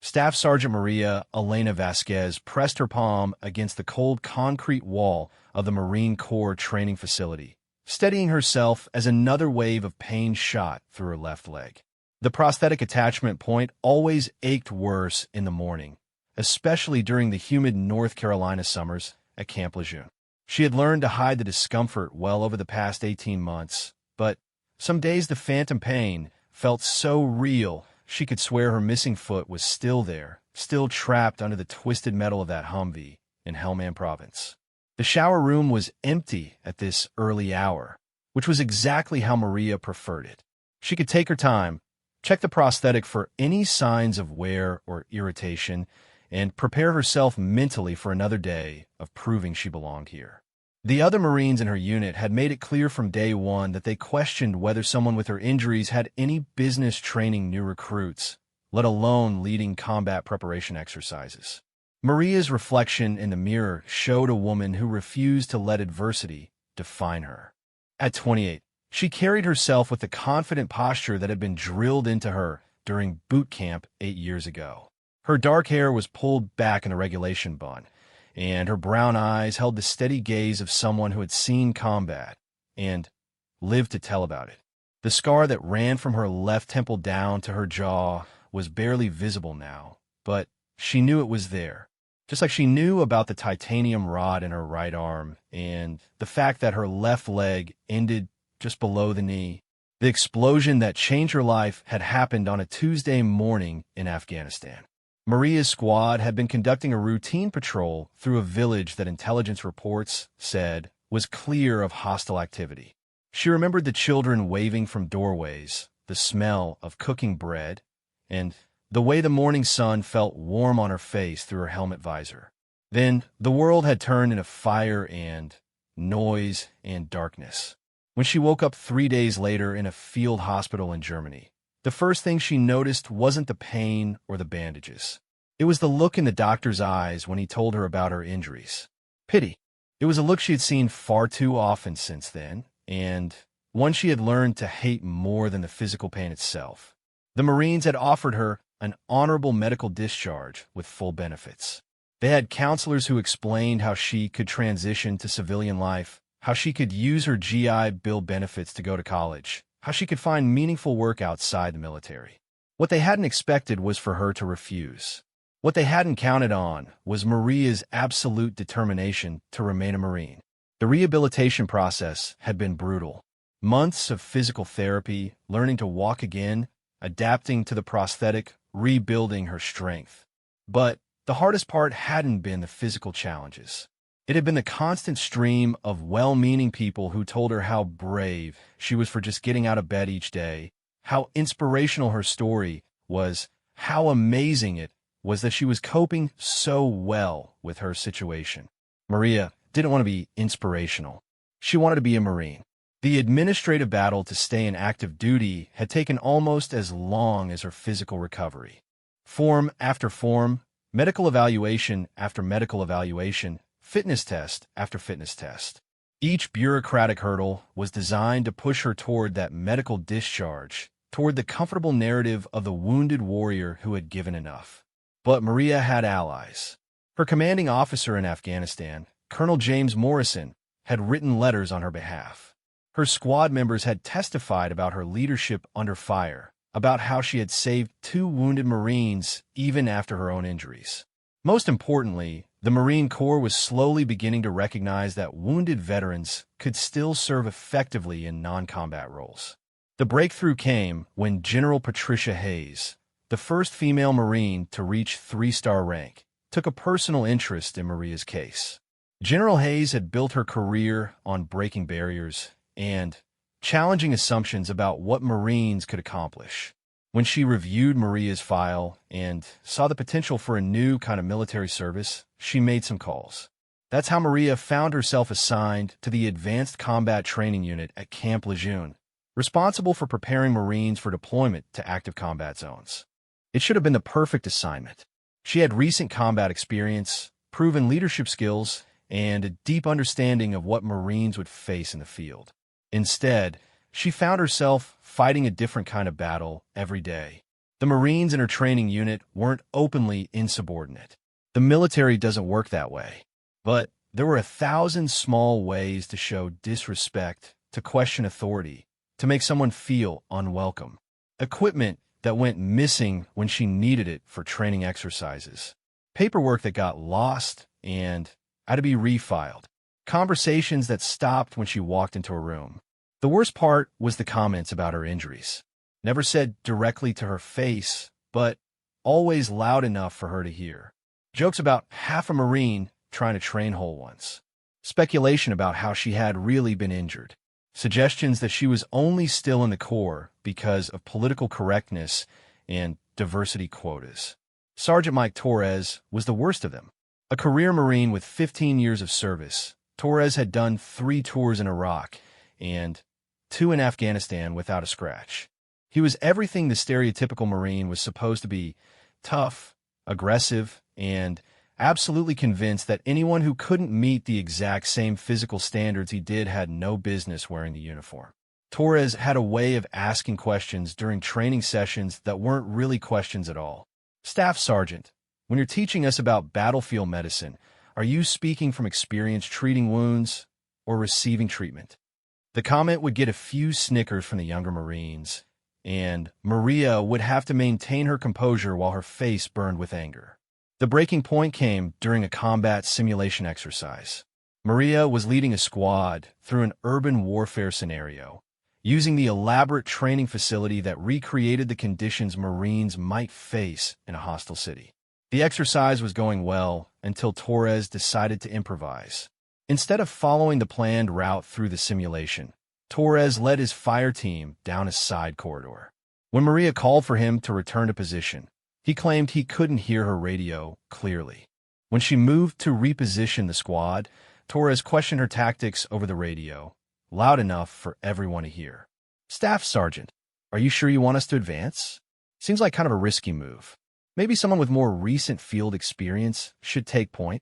Staff Sergeant Maria Elena Vasquez pressed her palm against the cold concrete wall of the Marine Corps training facility, steadying herself as another wave of pain shot through her left leg. The prosthetic attachment point always ached worse in the morning, especially during the humid North Carolina summers at Camp Lejeune. She had learned to hide the discomfort well over the past 18 months, but some days the phantom pain felt so real she could swear her missing foot was still there, still trapped under the twisted metal of that Humvee in Helmand Province. The shower room was empty at this early hour, which was exactly how Maria preferred it. She could take her time, check the prosthetic for any signs of wear or irritation, and prepare herself mentally for another day of proving she belonged here. The other Marines in her unit had made it clear from day one that they questioned whether someone with her injuries had any business training new recruits, let alone leading combat preparation exercises. Maria's reflection in the mirror showed a woman who refused to let adversity define her. At 28, she carried herself with the confident posture that had been drilled into her during boot camp 8 years ago. Her dark hair was pulled back in a regulation bun, and her brown eyes held the steady gaze of someone who had seen combat and lived to tell about it. The scar that ran from her left temple down to her jaw was barely visible now, but she knew it was there, just like she knew about the titanium rod in her right arm and the fact that her left leg ended just below the knee. The explosion that changed her life had happened on a Tuesday morning in Afghanistan. Maria's squad had been conducting a routine patrol through a village that intelligence reports said was clear of hostile activity. She remembered the children waving from doorways, the smell of cooking bread, and the way the morning sun felt warm on her face through her helmet visor. Then the world had turned into fire and noise and darkness. When she woke up 3 days later in a field hospital in Germany, the first thing she noticed wasn't the pain or the bandages. It was the look in the doctor's eyes when he told her about her injuries. Pity. It was a look she had seen far too often since then, and one she had learned to hate more than the physical pain itself. The Marines had offered her an honorable medical discharge with full benefits. They had counselors who explained how she could transition to civilian life, how she could use her GI Bill benefits to go to college, how she could find meaningful work outside the military. What they hadn't expected was for her to refuse. What they hadn't counted on was Maria's absolute determination to remain a Marine. The rehabilitation process had been brutal. Months of physical therapy, learning to walk again, adapting to the prosthetic, rebuilding her strength. But the hardest part hadn't been the physical challenges. It had been the constant stream of well-meaning people who told her how brave she was for just getting out of bed each day, how inspirational her story was, how amazing it was that she was coping so well with her situation. Maria didn't want to be inspirational. She wanted to be a Marine. The administrative battle to stay in active duty had taken almost as long as her physical recovery. Form after form, medical evaluation after medical evaluation, fitness test after fitness test. Each bureaucratic hurdle was designed to push her toward that medical discharge, toward the comfortable narrative of the wounded warrior who had given enough. But Maria had allies. Her commanding officer in Afghanistan, Colonel James Morrison, had written letters on her behalf. Her squad members had testified about her leadership under fire, about how she had saved 2 wounded Marines even after her own injuries. Most importantly, the Marine Corps was slowly beginning to recognize that wounded veterans could still serve effectively in non-combat roles. The breakthrough came when General Patricia Hayes, the first female Marine to reach 3-star rank, took a personal interest in Maria's case. General Hayes had built her career on breaking barriers and challenging assumptions about what Marines could accomplish. When she reviewed Maria's file and saw the potential for a new kind of military service, she made some calls. That's how Maria found herself assigned to the Advanced Combat Training Unit at Camp Lejeune, responsible for preparing Marines for deployment to active combat zones. It should have been the perfect assignment. She had recent combat experience, proven leadership skills, and a deep understanding of what Marines would face in the field. Instead, she found herself fighting a different kind of battle every day. The Marines in her training unit weren't openly insubordinate. The military doesn't work that way. But there were 1,000 small ways to show disrespect, to question authority, to make someone feel unwelcome. Equipment that went missing when she needed it for training exercises. Paperwork that got lost and had to be refiled. Conversations that stopped when she walked into a room. The worst part was the comments about her injuries. Never said directly to her face, but always loud enough for her to hear. Jokes about half a Marine trying to train whole once. Speculation about how she had really been injured. Suggestions that she was only still in the Corps because of political correctness and diversity quotas. Sergeant Mike Torres was the worst of them. A career Marine with 15 years of service, Torres had done 3 tours in Iraq and 2 in Afghanistan without a scratch. He was everything the stereotypical Marine was supposed to be: tough, aggressive, and absolutely convinced that anyone who couldn't meet the exact same physical standards he did had no business wearing the uniform. Torres had a way of asking questions during training sessions that weren't really questions at all. Staff Sergeant, when you're teaching us about battlefield medicine, are you speaking from experience treating wounds or receiving treatment? The comment would get a few snickers from the younger Marines, and Maria would have to maintain her composure while her face burned with anger. The breaking point came during a combat simulation exercise. Maria was leading a squad through an urban warfare scenario, using the elaborate training facility that recreated the conditions Marines might face in a hostile city. The exercise was going well until Torres decided to improvise. Instead of following the planned route through the simulation, Torres led his fire team down a side corridor. When Maria called for him to return to position, he claimed he couldn't hear her radio clearly. When she moved to reposition the squad, Torres questioned her tactics over the radio, loud enough for everyone to hear. Staff Sergeant, are you sure you want us to advance? Seems like kind of a risky move. Maybe someone with more recent field experience should take point.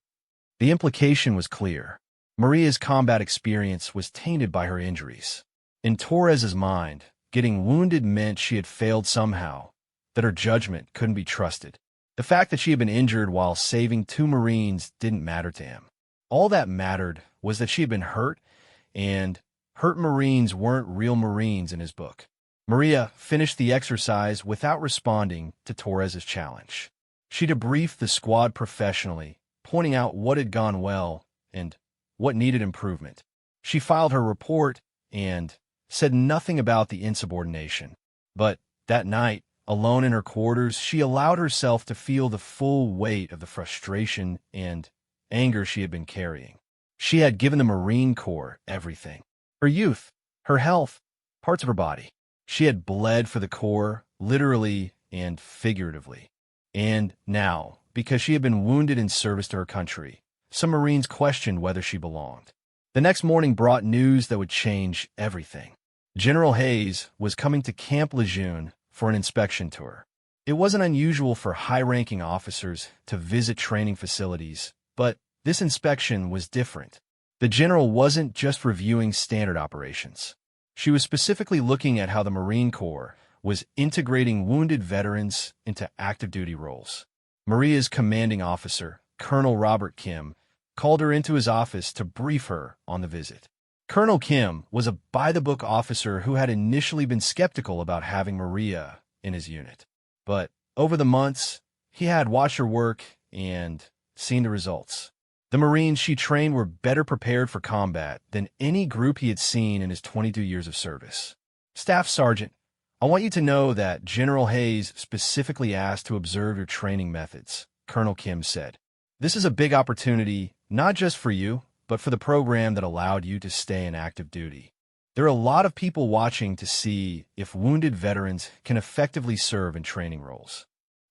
The implication was clear. Maria's combat experience was tainted by her injuries. In Torres's mind, getting wounded meant she had failed somehow, that her judgment couldn't be trusted. The fact that she had been injured while saving 2 Marines didn't matter to him. All that mattered was that she had been hurt, and hurt Marines weren't real Marines in his book. Maria finished the exercise without responding to Torres's challenge. She debriefed the squad professionally, pointing out what had gone well and what needed improvement. She filed her report and said nothing about the insubordination. But that night, alone in her quarters, she allowed herself to feel the full weight of the frustration and anger she had been carrying. She had given the Marine Corps everything. Her youth, her health, parts of her body. She had bled for the Corps, literally and figuratively. And now, because she had been wounded in service to her country, some Marines questioned whether she belonged. The next morning brought news that would change everything. General Hayes was coming to Camp Lejeune for an inspection tour. It wasn't unusual for high-ranking officers to visit training facilities, but this inspection was different. The general wasn't just reviewing standard operations. She was specifically looking at how the Marine Corps was integrating wounded veterans into active duty roles. Maria's commanding officer, Colonel Robert Kim, called her into his office to brief her on the visit. Colonel Kim was a by-the-book officer who had initially been skeptical about having Maria in his unit. But over the months, he had watched her work and seen the results. The Marines she trained were better prepared for combat than any group he had seen in his 22 years of service. Staff Sergeant, I want you to know that General Hayes specifically asked to observe your training methods, Colonel Kim said. This is a big opportunity, not just for you, but for the program that allowed you to stay in active duty. There are a lot of people watching to see if wounded veterans can effectively serve in training roles.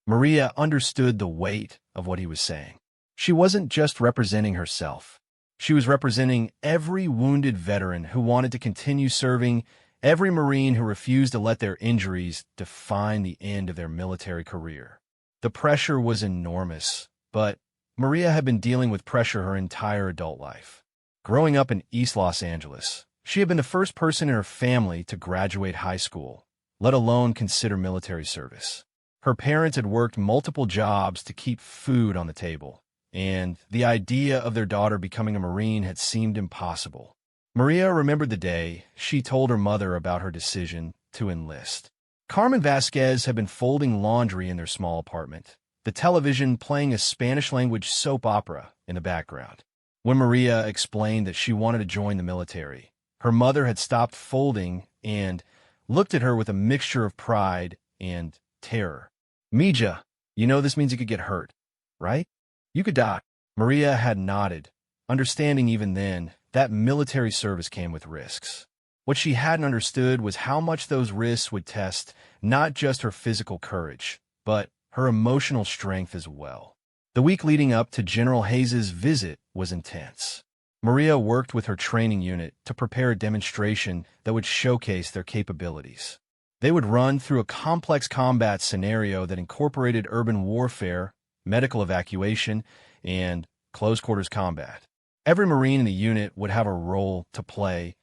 Maria understood the weight of what he was saying. She wasn't just representing herself. She was representing every wounded veteran who wanted to continue serving, every Marine who refused to let their injuries define the end of their military career. The pressure was enormous, but Maria had been dealing with pressure her entire adult life. Growing up in East Los Angeles, she had been the first person in her family to graduate high school, let alone consider military service. Her parents had worked multiple jobs to keep food on the table, and the idea of their daughter becoming a Marine had seemed impossible. Maria remembered the day she told her mother about her decision to enlist. Carmen Vasquez had been folding laundry in their small apartment, the television playing a Spanish-language soap opera in the background. When Maria explained that she wanted to join the military, her mother had stopped folding and looked at her with a mixture of pride and terror. "Mija, you know this means you could get hurt, right? You could die." Maria had nodded, understanding even then that military service came with risks. What she hadn't understood was how much those risks would test not just her physical courage, but her emotional strength as well. The week leading up to General Hayes's visit was intense. Maria worked with her training unit to prepare a demonstration that would showcase their capabilities. They would run through a complex combat scenario that incorporated urban warfare, medical evacuation, and close-quarters combat. Every Marine in the unit would have a role to play,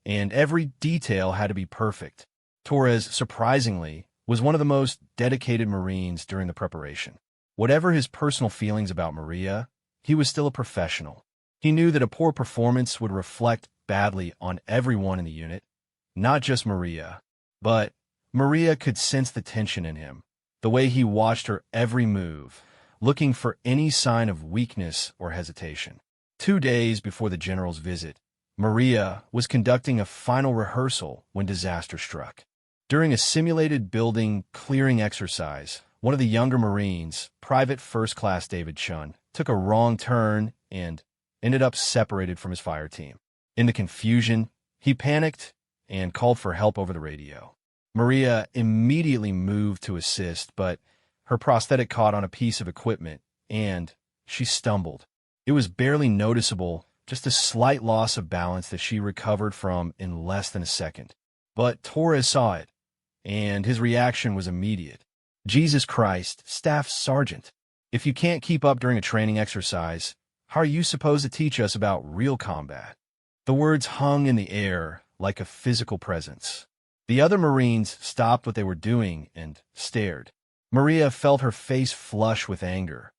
and every detail had to be perfect. Torres, surprisingly, was one of the most dedicated Marines during the preparation. Whatever his personal feelings about Maria, he was still a professional. He knew that a poor performance would reflect badly on everyone in the unit, not just Maria. But Maria could sense the tension in him, the way he watched her every move, looking for any sign of weakness or hesitation. 2 days before the general's visit, Maria was conducting a final rehearsal when disaster struck. During a simulated building clearing exercise, one of the younger Marines, Private First Class David Chun, took a wrong turn and ended up separated from his fire team. In the confusion, he panicked and called for help over the radio. Maria immediately moved to assist, but her prosthetic caught on a piece of equipment, and she stumbled. It was barely noticeable, just a slight loss of balance that she recovered from in less than a second. But Torres saw it, and his reaction was immediate. "Jesus Christ, Staff Sergeant, if you can't keep up during a training exercise, how are you supposed to teach us about real combat?" The words hung in the air like a physical presence. The other Marines stopped what they were doing and stared. Maria felt her face flush with anger,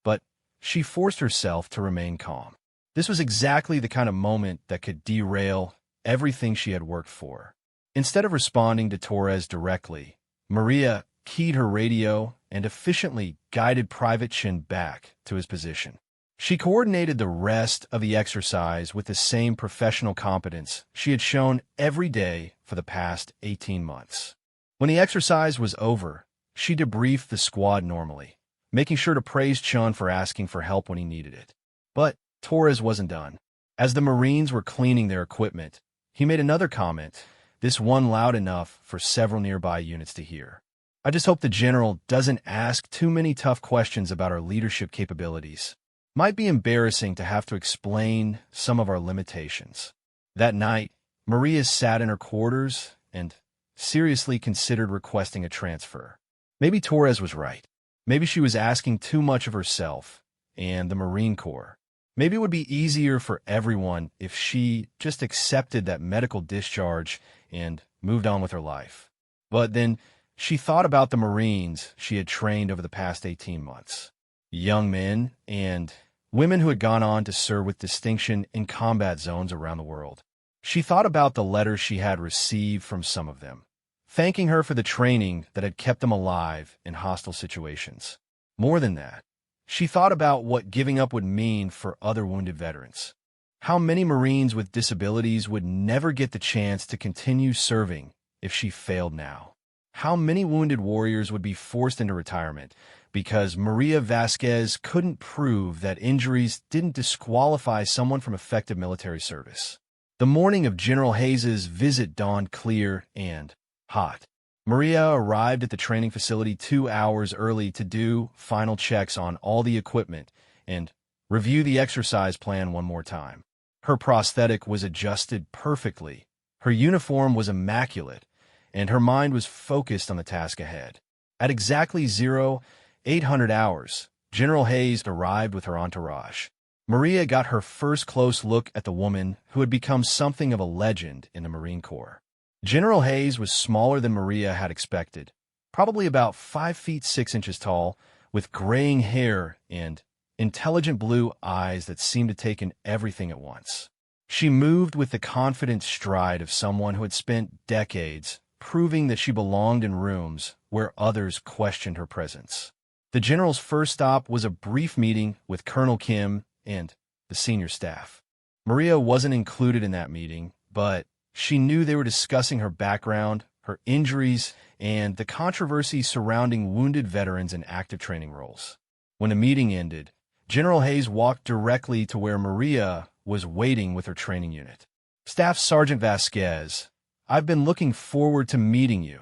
but she forced herself to remain calm. This was exactly the kind of moment that could derail everything she had worked for. Instead of responding to Torres directly, Maria keyed her radio and efficiently guided Private Chin back to his position. She coordinated the rest of the exercise with the same professional competence she had shown every day for the past 18 months. When the exercise was over, she debriefed the squad normally, making sure to praise Chun for asking for help when he needed it. But Torres wasn't done. As the Marines were cleaning their equipment, he made another comment, this one loud enough for several nearby units to hear. "I just hope the general doesn't ask too many tough questions about our leadership capabilities. Might be embarrassing to have to explain some of our limitations." That night, Maria sat in her quarters and seriously considered requesting a transfer. Maybe Torres was right. Maybe she was asking too much of herself and the Marine Corps. Maybe it would be easier for everyone if she just accepted that medical discharge and moved on with her life. But then she thought about the Marines she had trained over the past 18 months. Young men and women who had gone on to serve with distinction in combat zones around the world. She thought about the letters she had received from some of them, thanking her for the training that had kept them alive in hostile situations. More than that, she thought about what giving up would mean for other wounded veterans. How many Marines with disabilities would never get the chance to continue serving if she failed now? How many wounded warriors would be forced into retirement because Maria Vasquez couldn't prove that injuries didn't disqualify someone from effective military service? The morning of General Hayes's visit dawned clear and hot. Maria arrived at the training facility 2 hours early to do final checks on all the equipment and review the exercise plan one more time. Her prosthetic was adjusted perfectly, her uniform was immaculate, and her mind was focused on the task ahead. At exactly 0800 hours, General Hayes arrived with her entourage. Maria got her first close look at the woman who had become something of a legend in the Marine Corps. General Hayes was smaller than Maria had expected, probably about 5 feet 6 inches tall, with graying hair and intelligent blue eyes that seemed to take in everything at once. She moved with the confident stride of someone who had spent decades proving that she belonged in rooms where others questioned her presence. The general's first stop was a brief meeting with Colonel Kim and the senior staff. Maria wasn't included in that meeting, but she knew they were discussing her background, her injuries, and the controversy surrounding wounded veterans in active training roles. When the meeting ended, General Hayes walked directly to where Maria was waiting with her training unit. "Staff Sergeant Vasquez, I've been looking forward to meeting you,"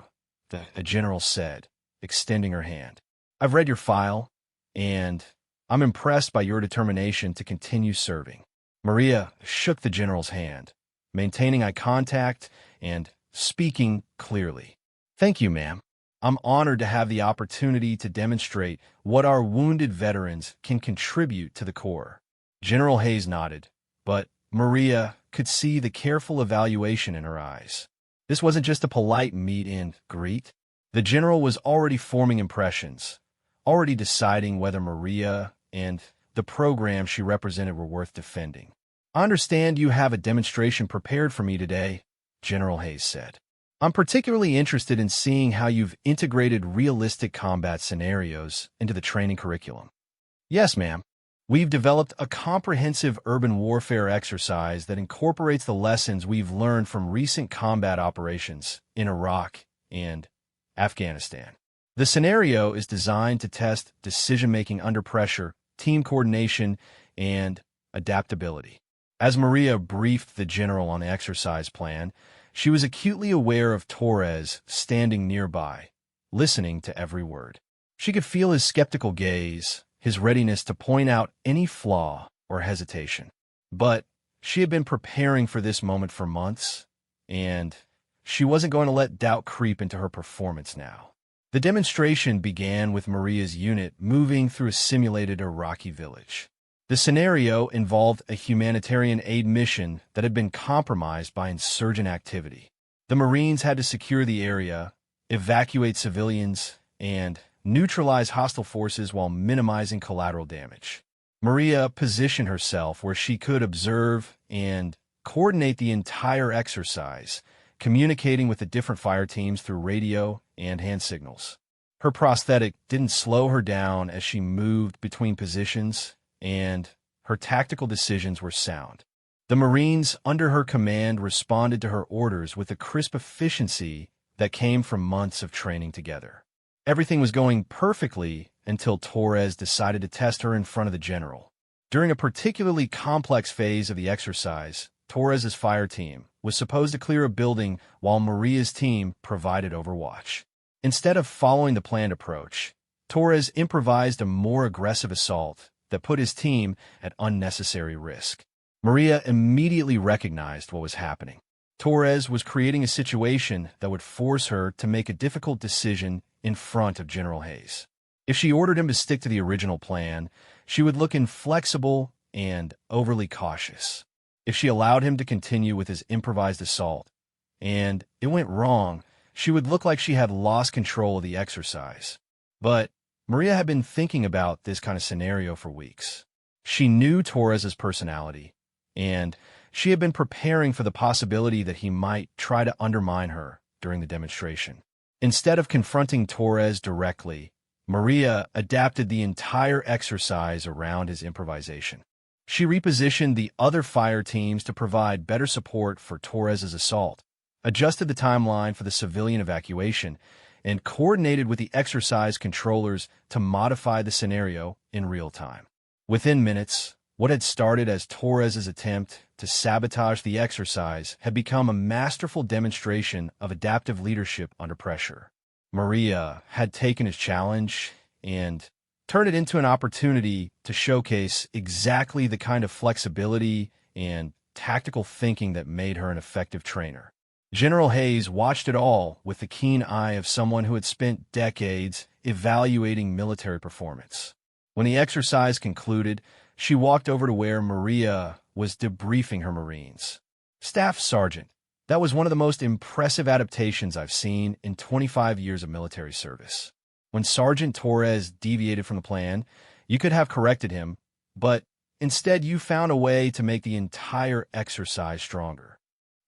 the general said, extending her hand. "I've read your file, and I'm impressed by your determination to continue serving." Maria shook the general's hand, maintaining eye contact and speaking clearly. "Thank you, ma'am. I'm honored to have the opportunity to demonstrate what our wounded veterans can contribute to the Corps." General Hayes nodded, but Maria could see the careful evaluation in her eyes. This wasn't just a polite meet and greet. The general was already forming impressions, already deciding whether Maria and the program she represented were worth defending. "I understand you have a demonstration prepared for me today," General Hayes said. "I'm particularly interested in seeing how you've integrated realistic combat scenarios into the training curriculum." "Yes, ma'am. We've developed a comprehensive urban warfare exercise that incorporates the lessons we've learned from recent combat operations in Iraq and Afghanistan. The scenario is designed to test decision-making under pressure, team coordination, and adaptability." As Maria briefed the general on the exercise plan, she was acutely aware of Torres standing nearby, listening to every word. She could feel his skeptical gaze, his readiness to point out any flaw or hesitation. But she had been preparing for this moment for months, and she wasn't going to let doubt creep into her performance now. The demonstration began with Maria's unit moving through a simulated Iraqi village. The scenario involved a humanitarian aid mission that had been compromised by insurgent activity. The Marines had to secure the area, evacuate civilians, and neutralize hostile forces while minimizing collateral damage. Maria positioned herself where she could observe and coordinate the entire exercise, communicating with the different fire teams through radio and hand signals. Her prosthetic didn't slow her down as she moved between positions, and her tactical decisions were sound. The Marines under her command responded to her orders with the crisp efficiency that came from months of training together. Everything was going perfectly until Torres decided to test her in front of the general. During a particularly complex phase of the exercise, Torres's fire team was supposed to clear a building while Maria's team provided overwatch. Instead of following the planned approach, Torres improvised a more aggressive assault that put his team at unnecessary risk. Maria immediately recognized what was happening. Torres was creating a situation that would force her to make a difficult decision in front of General Hayes. If she ordered him to stick to the original plan, she would look inflexible and overly cautious. If she allowed him to continue with his improvised assault, and it went wrong, she would look like she had lost control of the exercise. But Maria had been thinking about this kind of scenario for weeks. She knew Torres's personality, and she had been preparing for the possibility that he might try to undermine her during the demonstration. Instead of confronting Torres directly, Maria adapted the entire exercise around his improvisation. She repositioned the other fire teams to provide better support for Torres's assault, adjusted the timeline for the civilian evacuation, and coordinated with the exercise controllers to modify the scenario in real time. Within minutes, what had started as Torres's attempt to sabotage the exercise had become a masterful demonstration of adaptive leadership under pressure. Maria had taken his challenge and turned it into an opportunity to showcase exactly the kind of flexibility and tactical thinking that made her an effective trainer. General Hayes watched it all with the keen eye of someone who had spent decades evaluating military performance. When the exercise concluded, she walked over to where Maria was debriefing her Marines. "Staff Sergeant, That was one of the most impressive adaptations I've seen in 25 years of military service. When Sergeant Torres deviated from the plan, you could have corrected him, but instead you found a way to make the entire exercise stronger.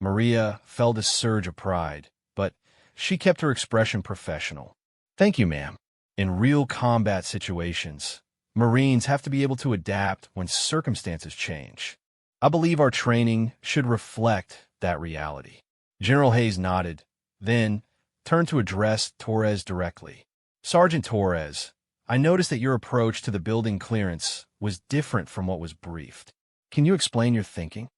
Maria felt a surge of pride, but she kept her expression professional. Thank you, ma'am. In real combat situations, Marines have to be able to adapt when circumstances change. I believe our training should reflect that reality. General Hayes nodded, then turned to address Torres directly. Sergeant Torres, I noticed that your approach to the building clearance was different from what was briefed. Can you explain your thinking?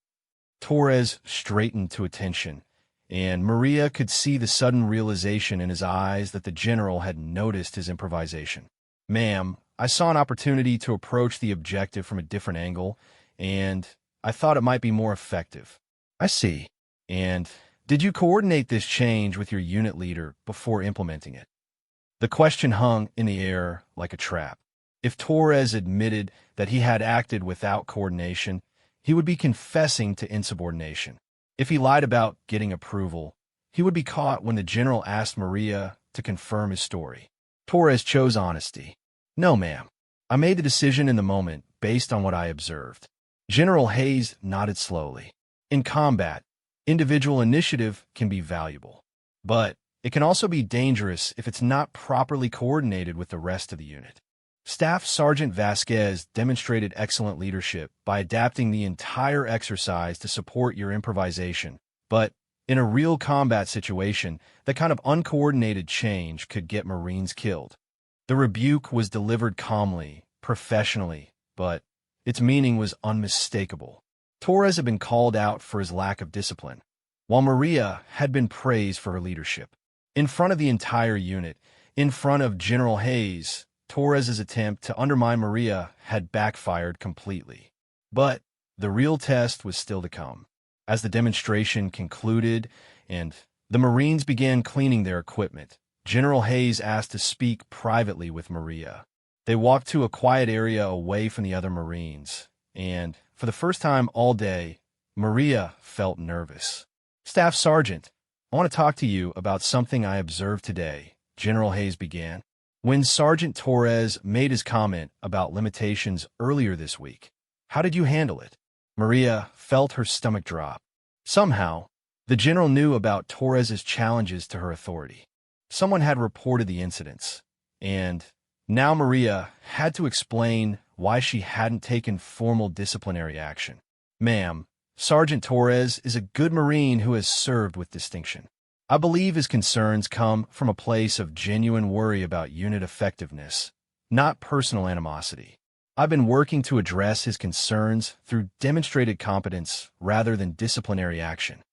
Torres straightened to attention, and Maria could see the sudden realization in his eyes that the general had noticed his improvisation. Ma'am, I saw an opportunity to approach the objective from a different angle, and I thought it might be more effective. I see. And did you coordinate this change with your unit leader before implementing it? The question hung in the air like a trap. If Torres admitted that he had acted without coordination, he would be confessing to insubordination. If he lied about getting approval, he would be caught when the general asked Maria to confirm his story. Torres chose honesty. No, ma'am. I made the decision in the moment based on what I observed. General Hayes nodded slowly. In combat, individual initiative can be valuable, but it can also be dangerous if it's not properly coordinated with the rest of the unit. Staff Sergeant Vasquez demonstrated excellent leadership by adapting the entire exercise to support your improvisation, but in a real combat situation, that kind of uncoordinated change could get Marines killed. The rebuke was delivered calmly, professionally, but its meaning was unmistakable. Torres had been called out for his lack of discipline, while Maria had been praised for her leadership. In front of the entire unit, in front of General Hayes, Torres's attempt to undermine Maria had backfired completely. But the real test was still to come. As the demonstration concluded and the Marines began cleaning their equipment, General Hayes asked to speak privately with Maria. They walked to a quiet area away from the other Marines, and for the first time all day, Maria felt nervous. Staff Sergeant, I want to talk to you about something I observed today, General Hayes began. When Sergeant Torres made his comment about limitations earlier this week, how did you handle it? Maria felt her stomach drop. Somehow, the general knew about Torres's challenges to her authority. Someone had reported the incidents, and now Maria had to explain why she hadn't taken formal disciplinary action. Ma'am, Sergeant Torres is a good Marine who has served with distinction. I believe his concerns come from a place of genuine worry about unit effectiveness, not personal animosity. I've been working to address his concerns through demonstrated competence rather than disciplinary action.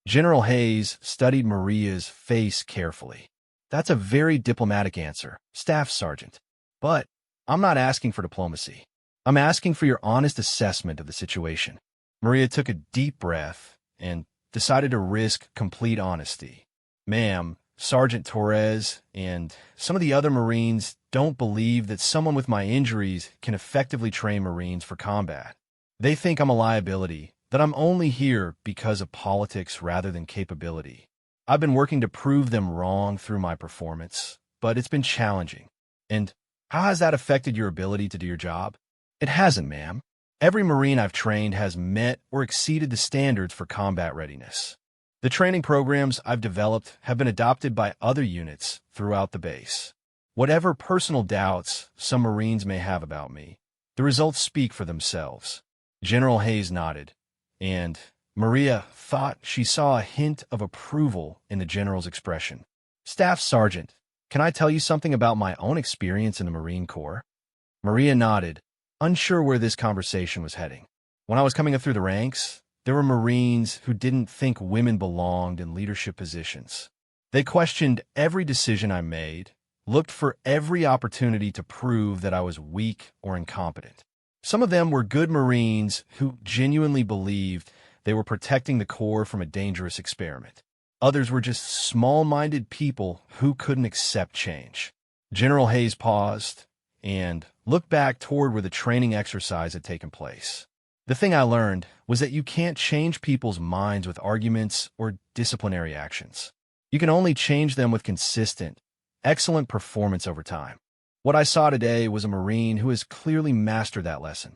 General Hayes studied Maria's face carefully. That's a very diplomatic answer, Staff Sergeant. But I'm not asking for diplomacy. I'm asking for your honest assessment of the situation. Maria took a deep breath and decided to risk complete honesty. Ma'am, Sergeant Torres and some of the other Marines don't believe that someone with my injuries can effectively train Marines for combat. They think I'm a liability, that I'm only here because of politics rather than capability. I've been working to prove them wrong through my performance, but it's been challenging. And how has that affected your ability to do your job? It hasn't, ma'am. Every Marine I've trained has met or exceeded the standards for combat readiness. The training programs I've developed have been adopted by other units throughout the base. Whatever personal doubts some Marines may have about me, the results speak for themselves. General Hayes nodded, and Maria thought she saw a hint of approval in the general's expression. Staff Sergeant, can I tell you something about my own experience in the Marine Corps? Maria nodded, unsure where this conversation was heading. When I was coming up through the ranks, there were Marines who didn't think women belonged in leadership positions. They questioned every decision I made, looked for every opportunity to prove that I was weak or incompetent. Some of them were good Marines who genuinely believed they were protecting the Corps from a dangerous experiment. Others were just small-minded people who couldn't accept change. General Hayes paused and looked back toward where the training exercise had taken place. The thing I learned was that you can't change people's minds with arguments or disciplinary actions. You can only change them with consistent, excellent performance over time. What I saw today was a Marine who has clearly mastered that lesson.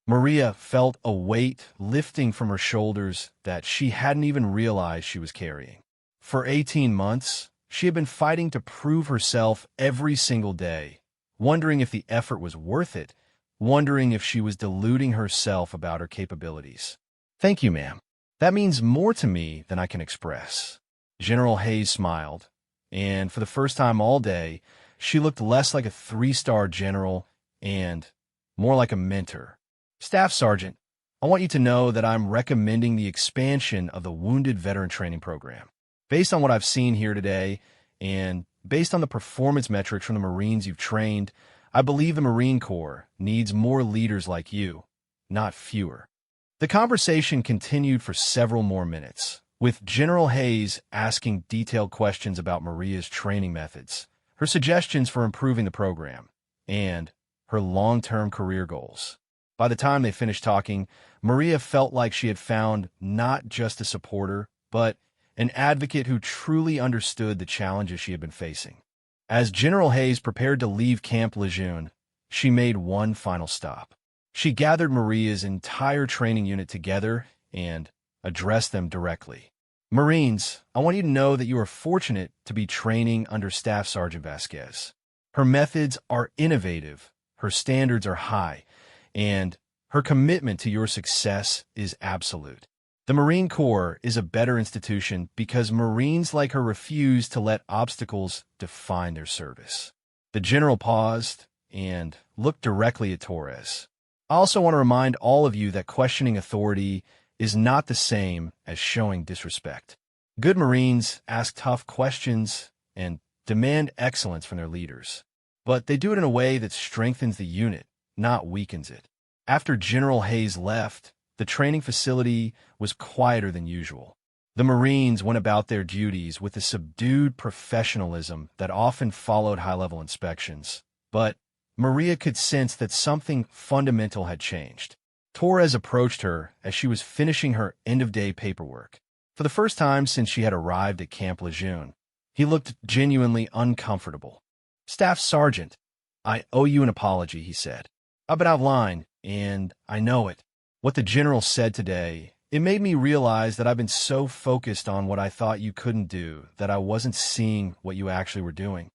Maria felt a weight lifting from her shoulders that she hadn't even realized she was carrying. For 18 months, she had been fighting to prove herself every single day, wondering if the effort was worth it, wondering if she was deluding herself about her capabilities. "Thank you, ma'am. That means more to me than I can express." General Hayes smiled, and for the first time all day, she looked less like a three-star general and more like a mentor. "Staff Sergeant, I want you to know that I'm recommending the expansion of the Wounded Veteran Training Program. Based on what I've seen here today, and based on the performance metrics from the Marines you've trained, I believe the Marine Corps needs more leaders like you, not fewer." The conversation continued for several more minutes, with General Hayes asking detailed questions about Maria's training methods, her suggestions for improving the program, and her long-term career goals. By the time they finished talking, Maria felt like she had found not just a supporter, but an advocate who truly understood the challenges she had been facing. As General Hayes prepared to leave Camp Lejeune, she made one final stop. She gathered Maria's entire training unit together and addressed them directly. "Marines, I want you to know that you are fortunate to be training under Staff Sergeant Vasquez. Her methods are innovative, her standards are high, and her commitment to your success is absolute. The Marine Corps is a better institution because Marines like her refuse to let obstacles define their service." The general paused and looked directly at Torres. "I also want to remind all of you that questioning authority is not the same as showing disrespect. Good Marines ask tough questions and demand excellence from their leaders, but they do it in a way that strengthens the unit, not weakens it." After General Hayes left, the training facility was quieter than usual. The Marines went about their duties with the subdued professionalism that often followed high-level inspections, but Maria could sense that something fundamental had changed. Torres approached her as she was finishing her end-of-day paperwork. For the first time since she had arrived at Camp Lejeune, he looked genuinely uncomfortable. "Staff Sergeant, I owe you an apology," he said. "I've been out of line, and I know it. What the general said today, it made me realize that I've been so focused on what I thought you couldn't do that I wasn't seeing what you actually were doing."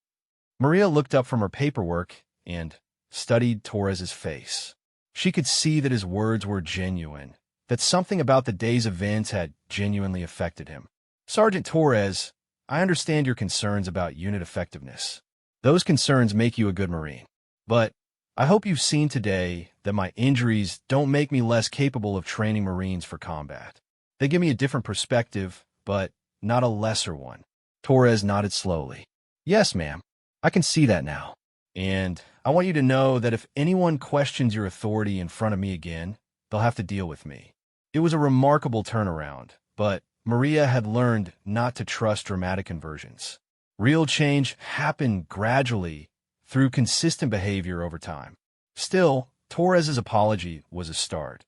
Maria looked up from her paperwork and studied Torres's face. She could see that his words were genuine, that something about the day's events had genuinely affected him. "Sergeant Torres, I understand your concerns about unit effectiveness. Those concerns make you a good Marine. But I hope you've seen today that my injuries don't make me less capable of training Marines for combat. They give me a different perspective, but not a lesser one." Torres nodded slowly. "Yes, ma'am. I can see that now. And I want you to know that if anyone questions your authority in front of me again, they'll have to deal with me." It was a remarkable turnaround, but Maria had learned not to trust dramatic conversions. Real change happened gradually through consistent behavior over time. Still, Torres's apology was a start,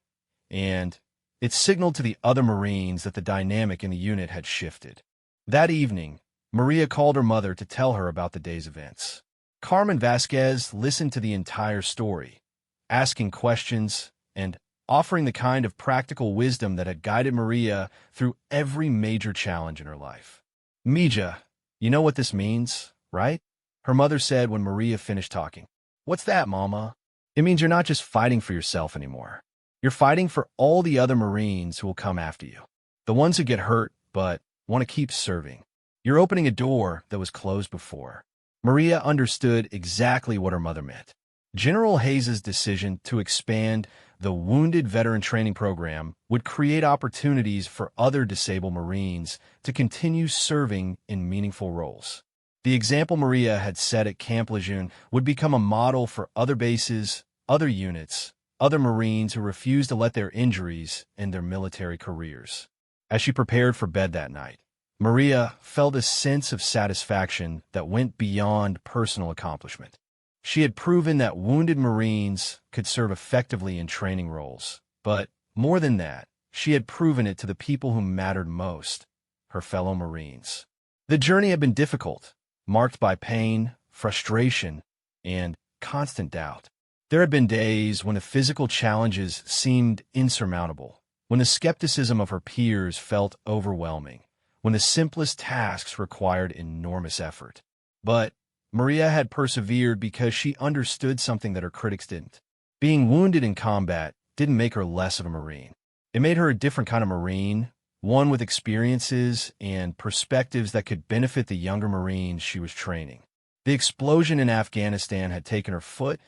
and it signaled to the other Marines that the dynamic in the unit had shifted. That evening, Maria called her mother to tell her about the day's events. Carmen Vasquez listened to the entire story, asking questions and offering the kind of practical wisdom that had guided Maria through every major challenge in her life. "Mija, you know what this means, right?" her mother said when Maria finished talking. "What's that, Mama?" "It means you're not just fighting for yourself anymore. You're fighting for all the other Marines who will come after you, the ones who get hurt but want to keep serving. You're opening a door that was closed before." Maria understood exactly what her mother meant. General Hayes' decision to expand the Wounded Veteran Training Program would create opportunities for other disabled Marines to continue serving in meaningful roles. The example Maria had set at Camp Lejeune would become a model for other bases, other units, other Marines who refused to let their injuries end their military careers. As she prepared for bed that night, Maria felt a sense of satisfaction that went beyond personal accomplishment. She had proven that wounded Marines could serve effectively in training roles, but More than that, she had proven it to the people who mattered most, her fellow Marines. The journey had been difficult, marked by pain, frustration, and constant doubt. There had been days when the physical challenges seemed insurmountable, when the skepticism of her peers felt overwhelming, when the simplest tasks required enormous effort. But Maria had persevered because she understood something that her critics didn't. Being wounded in combat didn't make her less of a Marine. It made her a different kind of Marine, one with experiences and perspectives that could benefit the younger Marines she was training. The explosion in Afghanistan had taken her foot,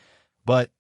but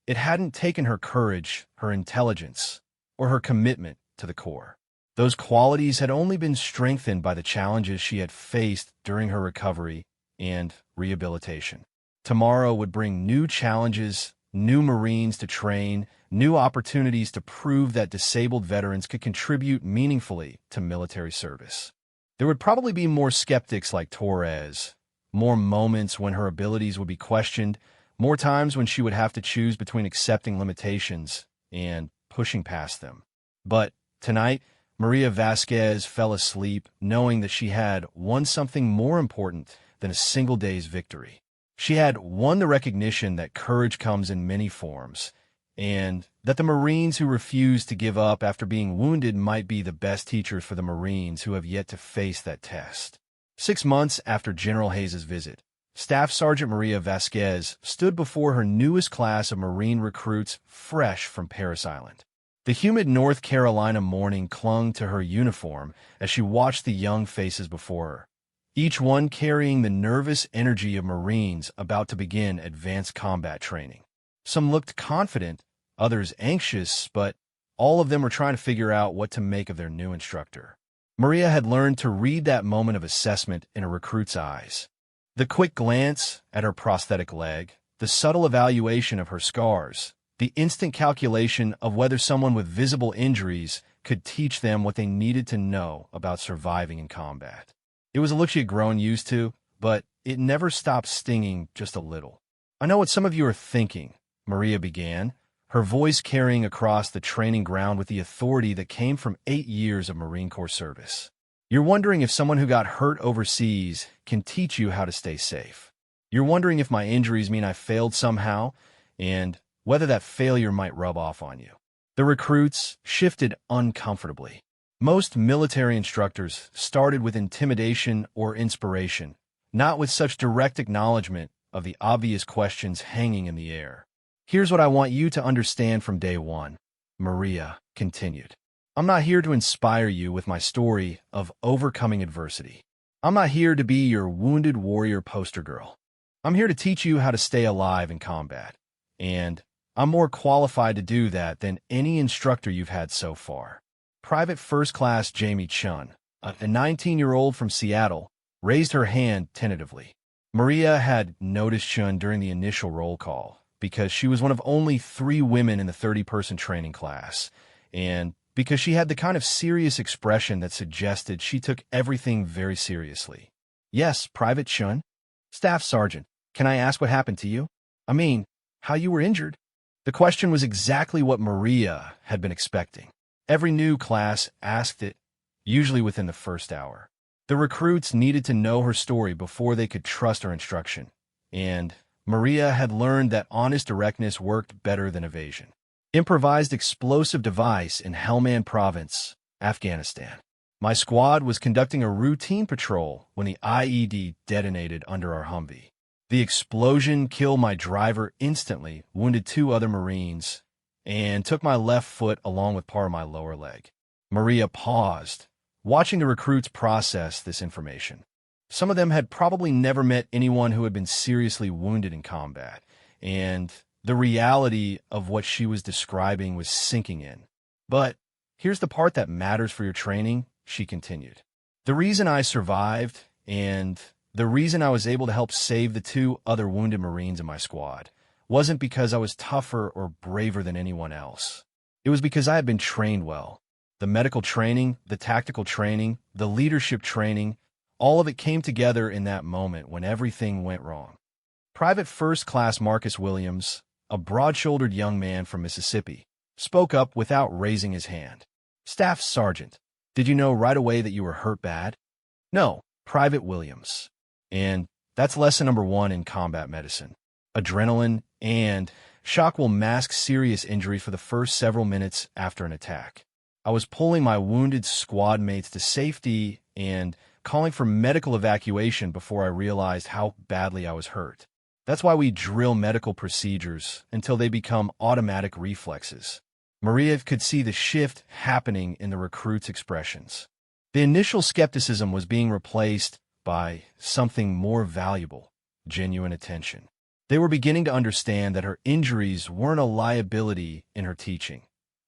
it hadn't taken her courage, her intelligence, or her commitment to the Corps. Those qualities had only been strengthened by the challenges she had faced during her recovery and rehabilitation. Tomorrow would bring new challenges, new Marines to train, new opportunities to prove that disabled veterans could contribute meaningfully to military service. There would probably be more skeptics like Torres, more moments when her abilities would be questioned, more times when she would have to choose between accepting limitations and pushing past them. But tonight, Maria Vasquez fell asleep knowing that she had won something more important than a single day's victory. She had won the recognition that courage comes in many forms, and that the Marines who refuse to give up after being wounded might be the best teachers for the Marines who have yet to face that test. 6 months after General Hayes' visit, Staff Sergeant Maria Vasquez stood before her newest class of Marine recruits fresh from Parris Island. The humid North Carolina morning clung to her uniform as she watched the young faces before her, each one carrying the nervous energy of Marines about to begin advanced combat training. Some looked confident, others anxious, but all of them were trying to figure out what to make of their new instructor. Maria had learned to read that moment of assessment in a recruit's eyes. The quick glance at her prosthetic leg, the subtle evaluation of her scars, the instant calculation of whether someone with visible injuries could teach them what they needed to know about surviving in combat. It was a look she had grown used to, but it never stopped stinging just a little. "I know what some of you are thinking," Maria began, her voice carrying across the training ground with the authority that came from 8 years of Marine Corps service. "You're wondering if someone who got hurt overseas can teach you how to stay safe. You're wondering if my injuries mean I failed somehow, and whether that failure might rub off on you." The recruits shifted uncomfortably. Most military instructors started with intimidation or inspiration, not with such direct acknowledgement of the obvious questions hanging in the air. "Here's what I want you to understand from day one," Maria continued. "I'm not here to inspire you with my story of overcoming adversity. I'm not here to be your wounded warrior poster girl. I'm here to teach you how to stay alive in combat, and I'm more qualified to do that than any instructor you've had so far." Private First Class Jamie Chun, a 19-year-old from Seattle, raised her hand tentatively. Maria had noticed Chun during the initial roll call because she was one of only 3 women in the 30-person training class, and because she had the kind of serious expression that suggested she took everything very seriously. "Yes, Private Chun." "Staff Sergeant, can I ask what happened to you? I mean, how you were injured?" The question was exactly what Maria had been expecting. Every new class asked it, usually within the first hour. The recruits needed to know her story before they could trust her instruction, and Maria had learned that honest directness worked better than evasion. "Improvised explosive device in Helmand Province, Afghanistan. My squad was conducting a routine patrol when the IED detonated under our Humvee. The explosion killed my driver instantly, wounded 2 other Marines, and took my left foot along with part of my lower leg." Maria paused, watching the recruits process this information. Some of them had probably never met anyone who had been seriously wounded in combat, and the reality of what she was describing was sinking in. "But here's the part that matters for your training," she continued. "The reason I survived, and the reason I was able to help save the 2 other wounded Marines in my squad, wasn't because I was tougher or braver than anyone else. It was because I had been trained well. The medical training, the tactical training, the leadership training, all of it came together in that moment when everything went wrong." Private First Class Marcus Williams, a broad-shouldered young man from Mississippi, spoke up without raising his hand. Staff Sergeant, did you know right away that you were hurt bad? No, Private Williams. And that's lesson number 1 in combat medicine. Adrenaline and shock will mask serious injury for the first several minutes after an attack. I was pulling my wounded squad mates to safety and calling for medical evacuation before I realized how badly I was hurt. That's why we drill medical procedures until they become automatic reflexes. Maria could see the shift happening in the recruits' expressions. The initial skepticism was being replaced by something more valuable, genuine attention. They were beginning to understand that her injuries weren't a liability in her teaching.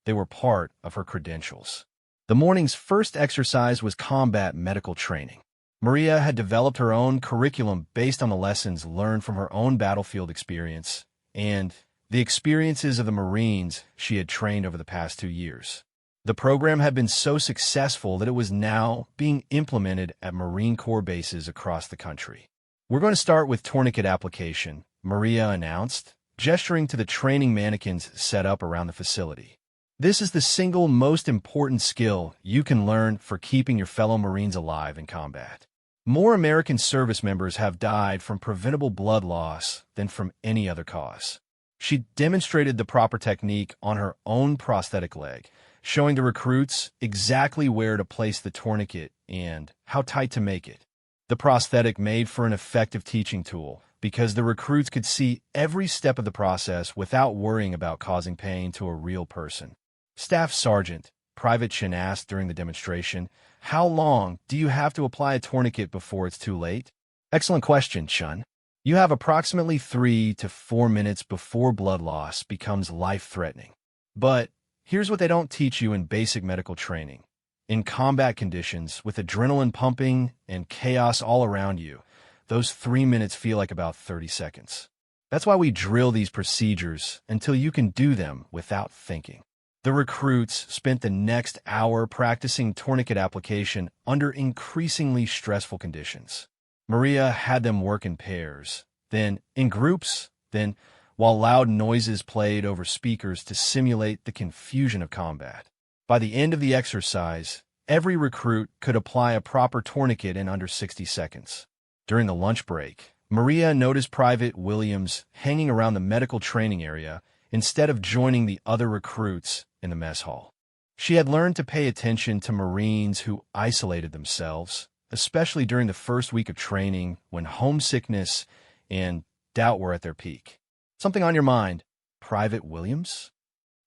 They were part of her credentials. The morning's first exercise was combat medical training. Maria had developed her own curriculum based on the lessons learned from her own battlefield experience and the experiences of the Marines she had trained over the past 2 years. The program had been so successful that it was now being implemented at Marine Corps bases across the country. We're going to start with tourniquet application, Maria announced, gesturing to the training mannequins set up around the facility. This is the single most important skill you can learn for keeping your fellow Marines alive in combat. More American service members have died from preventable blood loss than from any other cause. She demonstrated the proper technique on her own prosthetic leg, showing the recruits exactly where to place the tourniquet and how tight to make it. The prosthetic made for an effective teaching tool because the recruits could see every step of the process without worrying about causing pain to a real person. Staff Sergeant, Private Chin asked during the demonstration, "How long do you have to apply a tourniquet before it's too late?" Excellent question, Chun. You have approximately 3 to 4 minutes before blood loss becomes life-threatening. But here's what they don't teach you in basic medical training. In combat conditions, with adrenaline pumping and chaos all around you, those 3 minutes feel like about 30 seconds. That's why we drill these procedures until you can do them without thinking. The recruits spent the next hour practicing tourniquet application under increasingly stressful conditions. Maria had them work in pairs, then in groups, then while loud noises played over speakers to simulate the confusion of combat. By the end of the exercise, every recruit could apply a proper tourniquet in under 60 seconds. During the lunch break, Maria noticed Private Williams hanging around the medical training area instead of joining the other recruits in the mess hall. She had learned to pay attention to Marines who isolated themselves, especially during the first week of training when homesickness and doubt were at their peak. "Something on your mind, Private Williams?"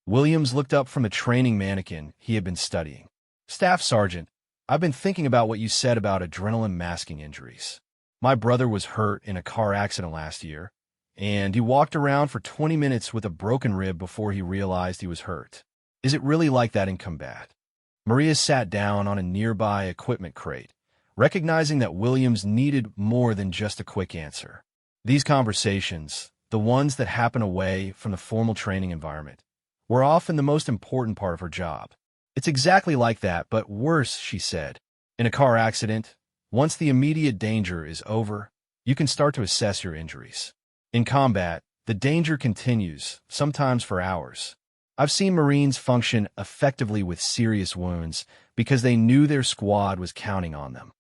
Williams looked up from the training mannequin he had been studying. "Staff Sergeant, I've been thinking about what you said about adrenaline masking injuries. My brother was hurt in a car accident last year, and he walked around for 20 minutes with a broken rib before he realized he was hurt. Is it really like that in combat?" Maria sat down on a nearby equipment crate, recognizing that Williams needed more than just a quick answer. These conversations, the ones that happen away from the formal training environment, were often the most important part of her job. "It's exactly like that, but worse," she said. "In a car accident, once the immediate danger is over, you can start to assess your injuries. In combat, the danger continues, sometimes for hours. I've seen Marines function effectively with serious wounds because they knew their squad was counting on them."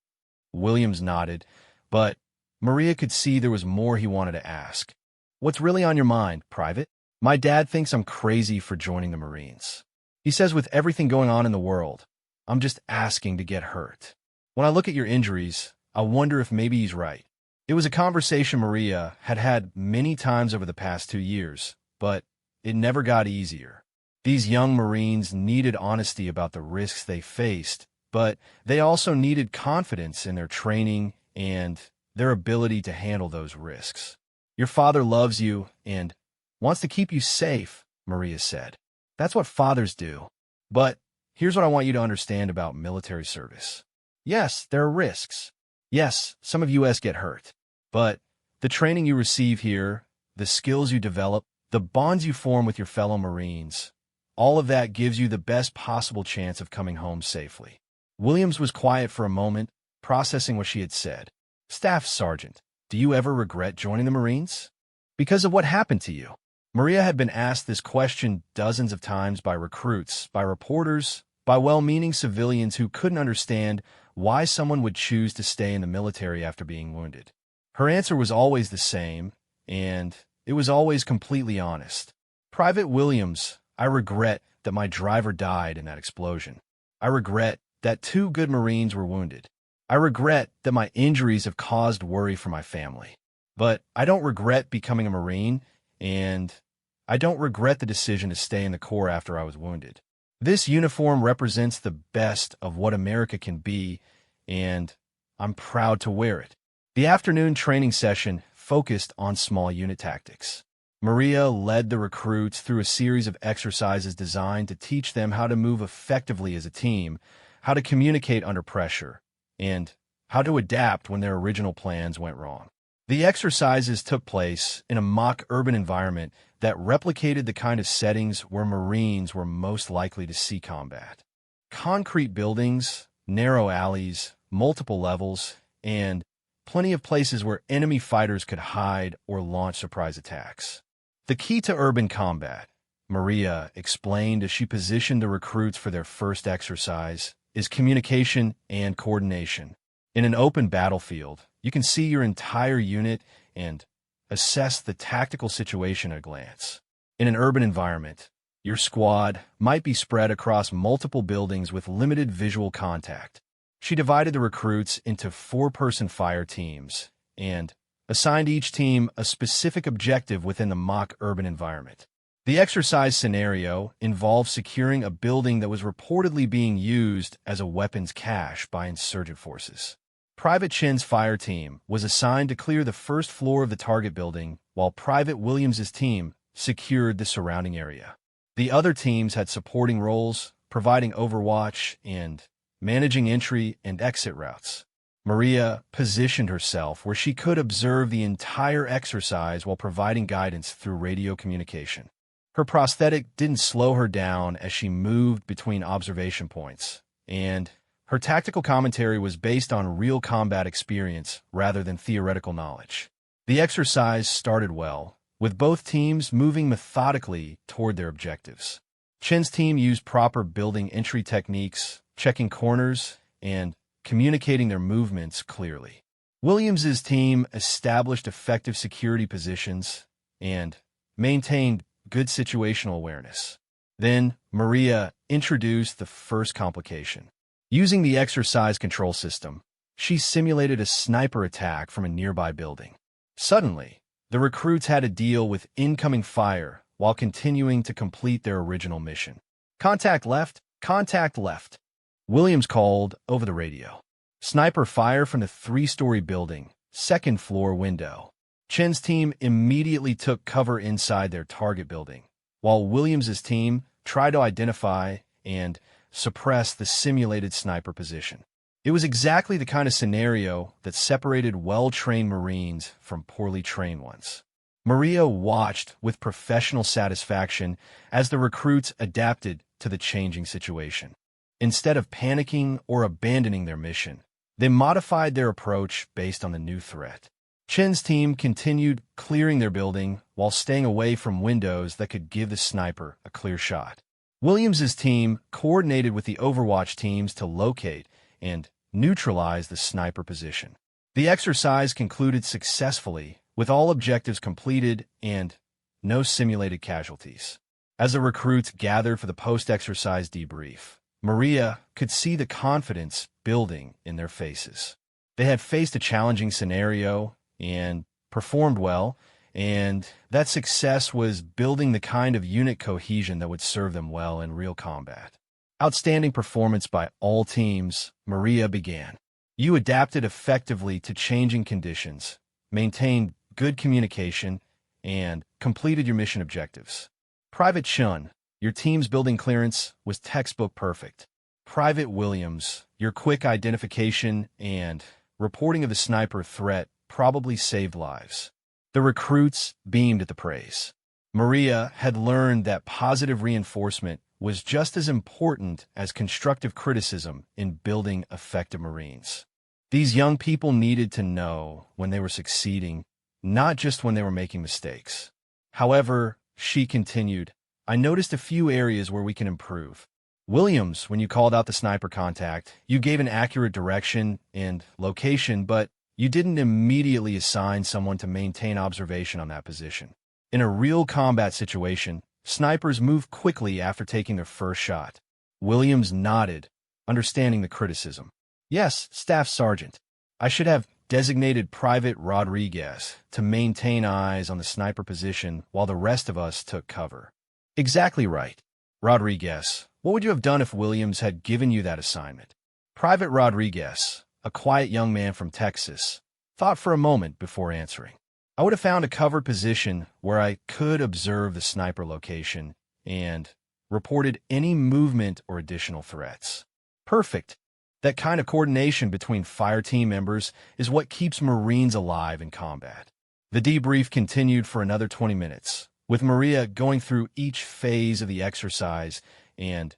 Williams nodded, but Maria could see there was more he wanted to ask. "What's really on your mind, Private?" "My dad thinks I'm crazy for joining the Marines. He says with everything going on in the world, I'm just asking to get hurt. When I look at your injuries, I wonder if maybe he's right." It was a conversation Maria had had many times over the past 2 years, but it never got easier. These young Marines needed honesty about the risks they faced, but they also needed confidence in their training and their ability to handle those risks. "Your father loves you and wants to keep you safe," Maria said. "That's what fathers do. But here's what I want you to understand about military service. Yes, there are risks. Yes, some of us get hurt. But the training you receive here, the skills you develop, the bonds you form with your fellow Marines, all of that gives you the best possible chance of coming home safely." Williams was quiet for a moment, processing what she had said. "Staff Sergeant, do you ever regret joining the Marines? Because of what happened to you?" Maria had been asked this question dozens of times by recruits, by reporters, by well-meaning civilians who couldn't understand why someone would choose to stay in the military after being wounded. Her answer was always the same, and it was always completely honest. Private Williams, I regret that my driver died in that explosion. I regret that 2 good Marines were wounded. I regret that my injuries have caused worry for my family. But I don't regret becoming a Marine, and I don't regret the decision to stay in the Corps after I was wounded. This uniform represents the best of what America can be, and I'm proud to wear it. The afternoon training session focused on small unit tactics. Maria led the recruits through a series of exercises designed to teach them how to move effectively as a team, how to communicate under pressure, and how to adapt when their original plans went wrong. The exercises took place in a mock urban environment that replicated the kind of settings where Marines were most likely to see combat. Concrete buildings, narrow alleys, multiple levels, and plenty of places where enemy fighters could hide or launch surprise attacks. The key to urban combat, Maria explained as she positioned the recruits for their first exercise, is communication and coordination. In an open battlefield, you can see your entire unit and assess the tactical situation at a glance. In an urban environment, your squad might be spread across multiple buildings with limited visual contact. She divided the recruits into 4-person fire teams and assigned each team a specific objective within the mock urban environment. The exercise scenario involved securing a building that was reportedly being used as a weapons cache by insurgent forces. Private Chin's fire team was assigned to clear the first floor of the target building, while Private Williams's team secured the surrounding area. The other teams had supporting roles, providing overwatch and managing entry and exit routes. Maria positioned herself where she could observe the entire exercise while providing guidance through radio communication. Her prosthetic didn't slow her down as she moved between observation points, and her tactical commentary was based on real combat experience rather than theoretical knowledge. The exercise started well, with both teams moving methodically toward their objectives. Chin's team used proper building entry techniques, checking corners, and communicating their movements clearly. Williams's team established effective security positions and maintained good situational awareness. Then, Maria introduced the first complication. Using the exercise control system, she simulated a sniper attack from a nearby building. Suddenly, the recruits had to deal with incoming fire while continuing to complete their original mission. Contact left, contact left. Williams called over the radio. Sniper fire from the 3-story building, 2nd floor window. Chin's team immediately took cover inside their target building, while Williams's team tried to identify and suppress the simulated sniper position. It was exactly the kind of scenario that separated well-trained Marines from poorly trained ones. Maria watched with professional satisfaction as the recruits adapted to the changing situation. Instead of panicking or abandoning their mission, they modified their approach based on the new threat. Chin's team continued clearing their building while staying away from windows that could give the sniper a clear shot. Williams's team coordinated with the Overwatch teams to locate and neutralize the sniper position. The exercise concluded successfully, with all objectives completed and no simulated casualties. As the recruits gathered for the post-exercise debrief, Maria could see the confidence building in their faces. They had faced a challenging scenario and performed well, and that success was building the kind of unit cohesion that would serve them well in real combat. Outstanding performance by all teams, Maria began. You adapted effectively to changing conditions, maintained good communication, and completed your mission objectives. Private Chun, your team's building clearance was textbook perfect. Private Williams, your quick identification and reporting of the sniper threat probably saved lives. The recruits beamed at the praise. Maria had learned that positive reinforcement was just as important as constructive criticism in building effective Marines. These young people needed to know when they were succeeding, not just when they were making mistakes. However, She continued, I noticed a few areas where we can improve. Williams, when you called out the sniper contact, you gave an accurate direction and location, but you didn't immediately assign someone to maintain observation on that position. In a real combat situation, snipers move quickly after taking their first shot. Williams nodded, understanding the criticism. Yes, Staff Sergeant. I should have designated Private Rodriguez to maintain eyes on the sniper position while the rest of us took cover. Exactly right. Rodriguez, what would you have done if Williams had given you that assignment? Private Rodriguez, a quiet young man from Texas, thought for a moment before answering. I would have found a covered position where I could observe the sniper location and reported any movement or additional threats. Perfect. That kind of coordination between fire team members is what keeps Marines alive in combat. The debrief continued for another 20 minutes, with Maria going through each phase of the exercise and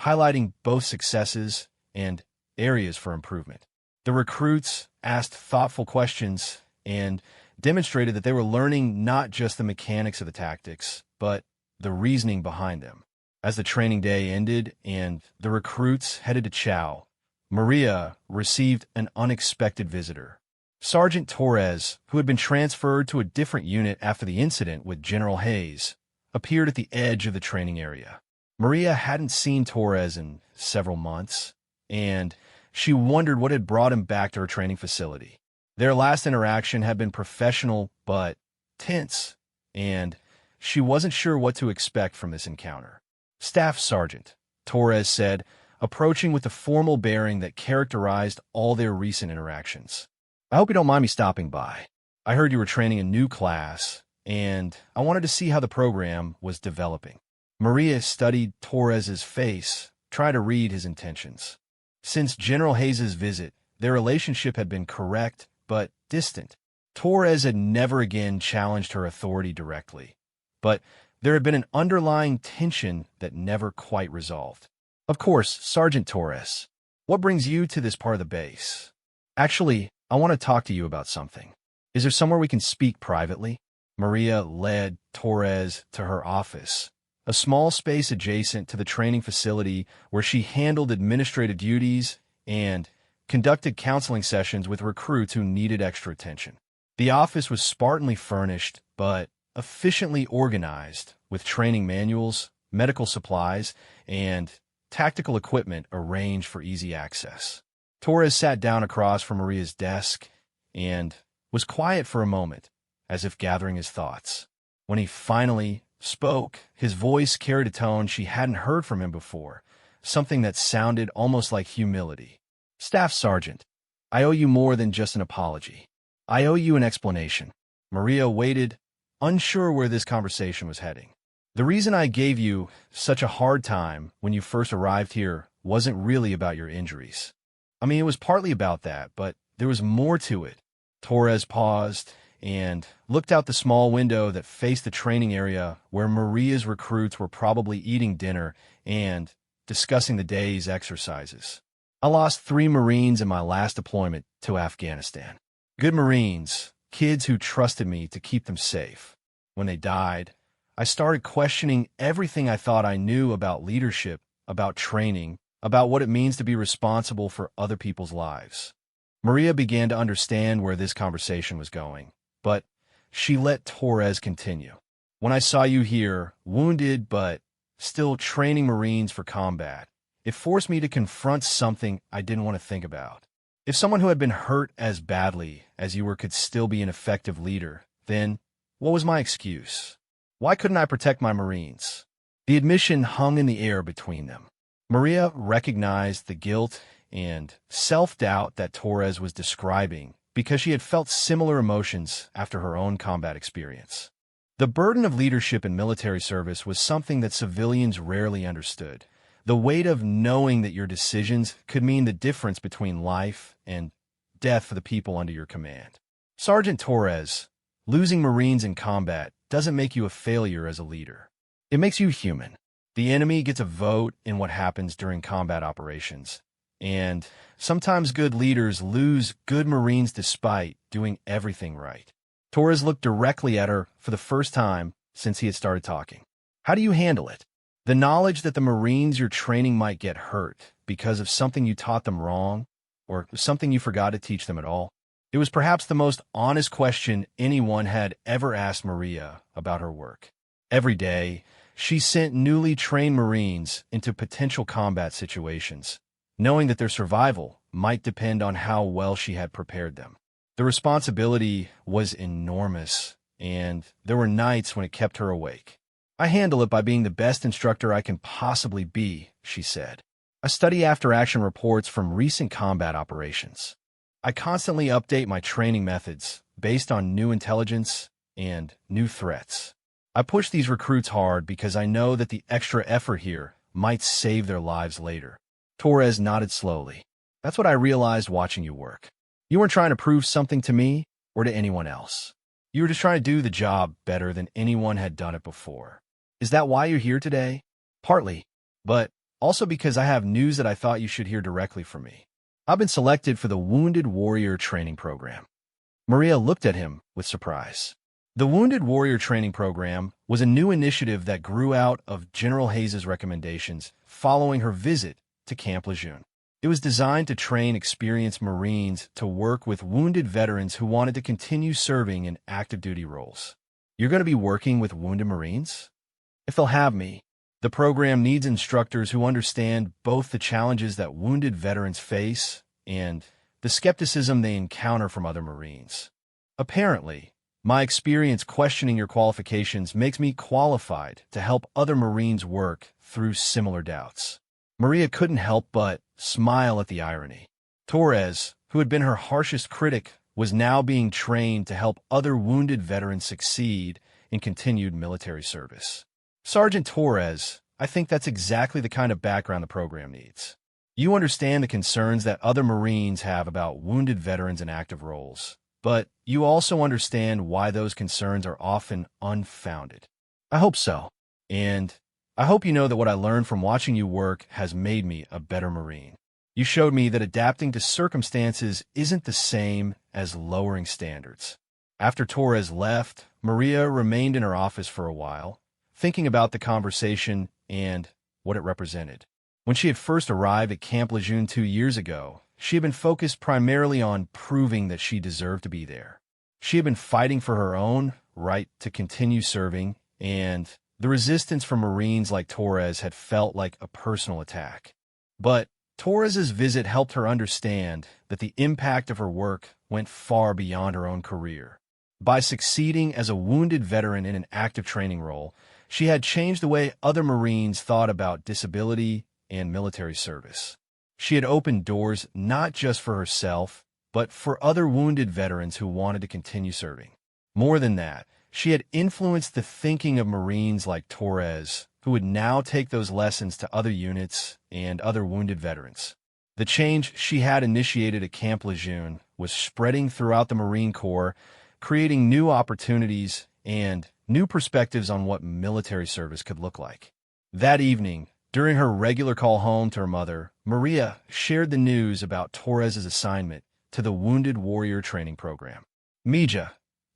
highlighting both successes and areas for improvement. The recruits asked thoughtful questions and demonstrated that they were learning not just the mechanics of the tactics, but the reasoning behind them. As the training day ended and the recruits headed to chow, Maria received an unexpected visitor. Sergeant Torres, who had been transferred to a different unit after the incident with General Hayes, appeared at the edge of the training area. Maria hadn't seen Torres in several months, and she wondered what had brought him back to her training facility. Their last interaction had been professional but tense, and she wasn't sure what to expect from this encounter. Staff Sergeant, Torres said, approaching with the formal bearing that characterized all their recent interactions. I hope you don't mind me stopping by. I heard you were training a new class, and I wanted to see how the program was developing. Maria studied Torres's face, trying to read his intentions. Since General Hayes' visit, their relationship had been correct but distant. Torres had never again challenged her authority directly, but there had been an underlying tension that never quite resolved. Of course, Sergeant Torres, what brings you to this part of the base? Actually, I want to talk to you about something. Is there somewhere we can speak privately? Maria led Torres to her office, a small space adjacent to the training facility where she handled administrative duties and conducted counseling sessions with recruits who needed extra attention. The office was spartanly furnished, but efficiently organized, with training manuals, medical supplies, and tactical equipment arranged for easy access. Torres sat down across from Maria's desk and was quiet for a moment, as if gathering his thoughts. When he finally spoke, his voice carried a tone she hadn't heard from him before, something that sounded almost like humility. Staff Sergeant, I owe you more than just an apology. I owe you an explanation. Maria waited, unsure where this conversation was heading. The reason I gave you such a hard time when you first arrived here wasn't really about your injuries. I mean, it was partly about that, but there was more to it. Torres paused and looked out the small window that faced the training area where Maria's recruits were probably eating dinner and discussing the day's exercises. I lost 3 Marines in my last deployment to Afghanistan. Good Marines, kids who trusted me to keep them safe. When they died, I started questioning everything I thought I knew about leadership, about training, about what it means to be responsible for other people's lives. Maria began to understand where this conversation was going, but she let Torres continue. When I saw you here, wounded but still training Marines for combat, it forced me to confront something I didn't want to think about. If someone who had been hurt as badly as you were could still be an effective leader, then what was my excuse? Why couldn't I protect my Marines? The admission hung in the air between them. Maria recognized the guilt and self-doubt that Torres was describing because she had felt similar emotions after her own combat experience. The burden of leadership in military service was something that civilians rarely understood. The weight of knowing that your decisions could mean the difference between life and death for the people under your command. Sergeant Torres, losing Marines in combat doesn't make you a failure as a leader. It makes you human. The enemy gets a vote in what happens during combat operations, and sometimes good leaders lose good Marines despite doing everything right. Torres looked directly at her for the first time since he had started talking. How do you handle it? The knowledge that the Marines you're training might get hurt because of something you taught them wrong, or something you forgot to teach them at all. It was perhaps the most honest question anyone had ever asked Maria about her work. Every day, she sent newly trained Marines into potential combat situations, knowing that their survival might depend on how well she had prepared them. The responsibility was enormous, and there were nights when it kept her awake. I handle it by being the best instructor I can possibly be, she said. I study after-action reports from recent combat operations. I constantly update my training methods based on new intelligence and new threats. I push these recruits hard because I know that the extra effort here might save their lives later. Torres nodded slowly. That's what I realized watching you work. You weren't trying to prove something to me or to anyone else. You were just trying to do the job better than anyone had done it before. Is that why you're here today? Partly, but also because I have news that I thought you should hear directly from me. I've been selected for the Wounded Warrior Training Program. Maria looked at him with surprise. The Wounded Warrior Training Program was a new initiative that grew out of General Hayes' recommendations following her visit to Camp Lejeune. It was designed to train experienced Marines to work with wounded veterans who wanted to continue serving in active duty roles. You're going to be working with wounded Marines? If they'll have me, the program needs instructors who understand both the challenges that wounded veterans face and the skepticism they encounter from other Marines. Apparently, my experience questioning your qualifications makes me qualified to help other Marines work through similar doubts. Maria couldn't help but smile at the irony. Torres, who had been her harshest critic, was now being trained to help other wounded veterans succeed in continued military service. Sergeant Torres, I think that's exactly the kind of background the program needs. You understand the concerns that other Marines have about wounded veterans in active roles, but you also understand why those concerns are often unfounded. I hope so. And I hope you know that what I learned from watching you work has made me a better Marine. You showed me that adapting to circumstances isn't the same as lowering standards. After Torres left, Maria remained in her office for a while, thinking about the conversation and what it represented. When she had first arrived at Camp Lejeune 2 years ago, she had been focused primarily on proving that she deserved to be there. She had been fighting for her own right to continue serving, and the resistance from Marines like Torres had felt like a personal attack. But Torres's visit helped her understand that the impact of her work went far beyond her own career. By succeeding as a wounded veteran in an active training role, she had changed the way other Marines thought about disability and military service. She had opened doors not just for herself, but for other wounded veterans who wanted to continue serving. More than that, she had influenced the thinking of Marines like Torres, who would now take those lessons to other units and other wounded veterans. The change she had initiated at Camp Lejeune was spreading throughout the Marine Corps, creating new opportunities and new perspectives on what military service could look like. That evening, during her regular call home to her mother, Maria shared the news about Torres's assignment to the Wounded Warrior Training Program. Mija,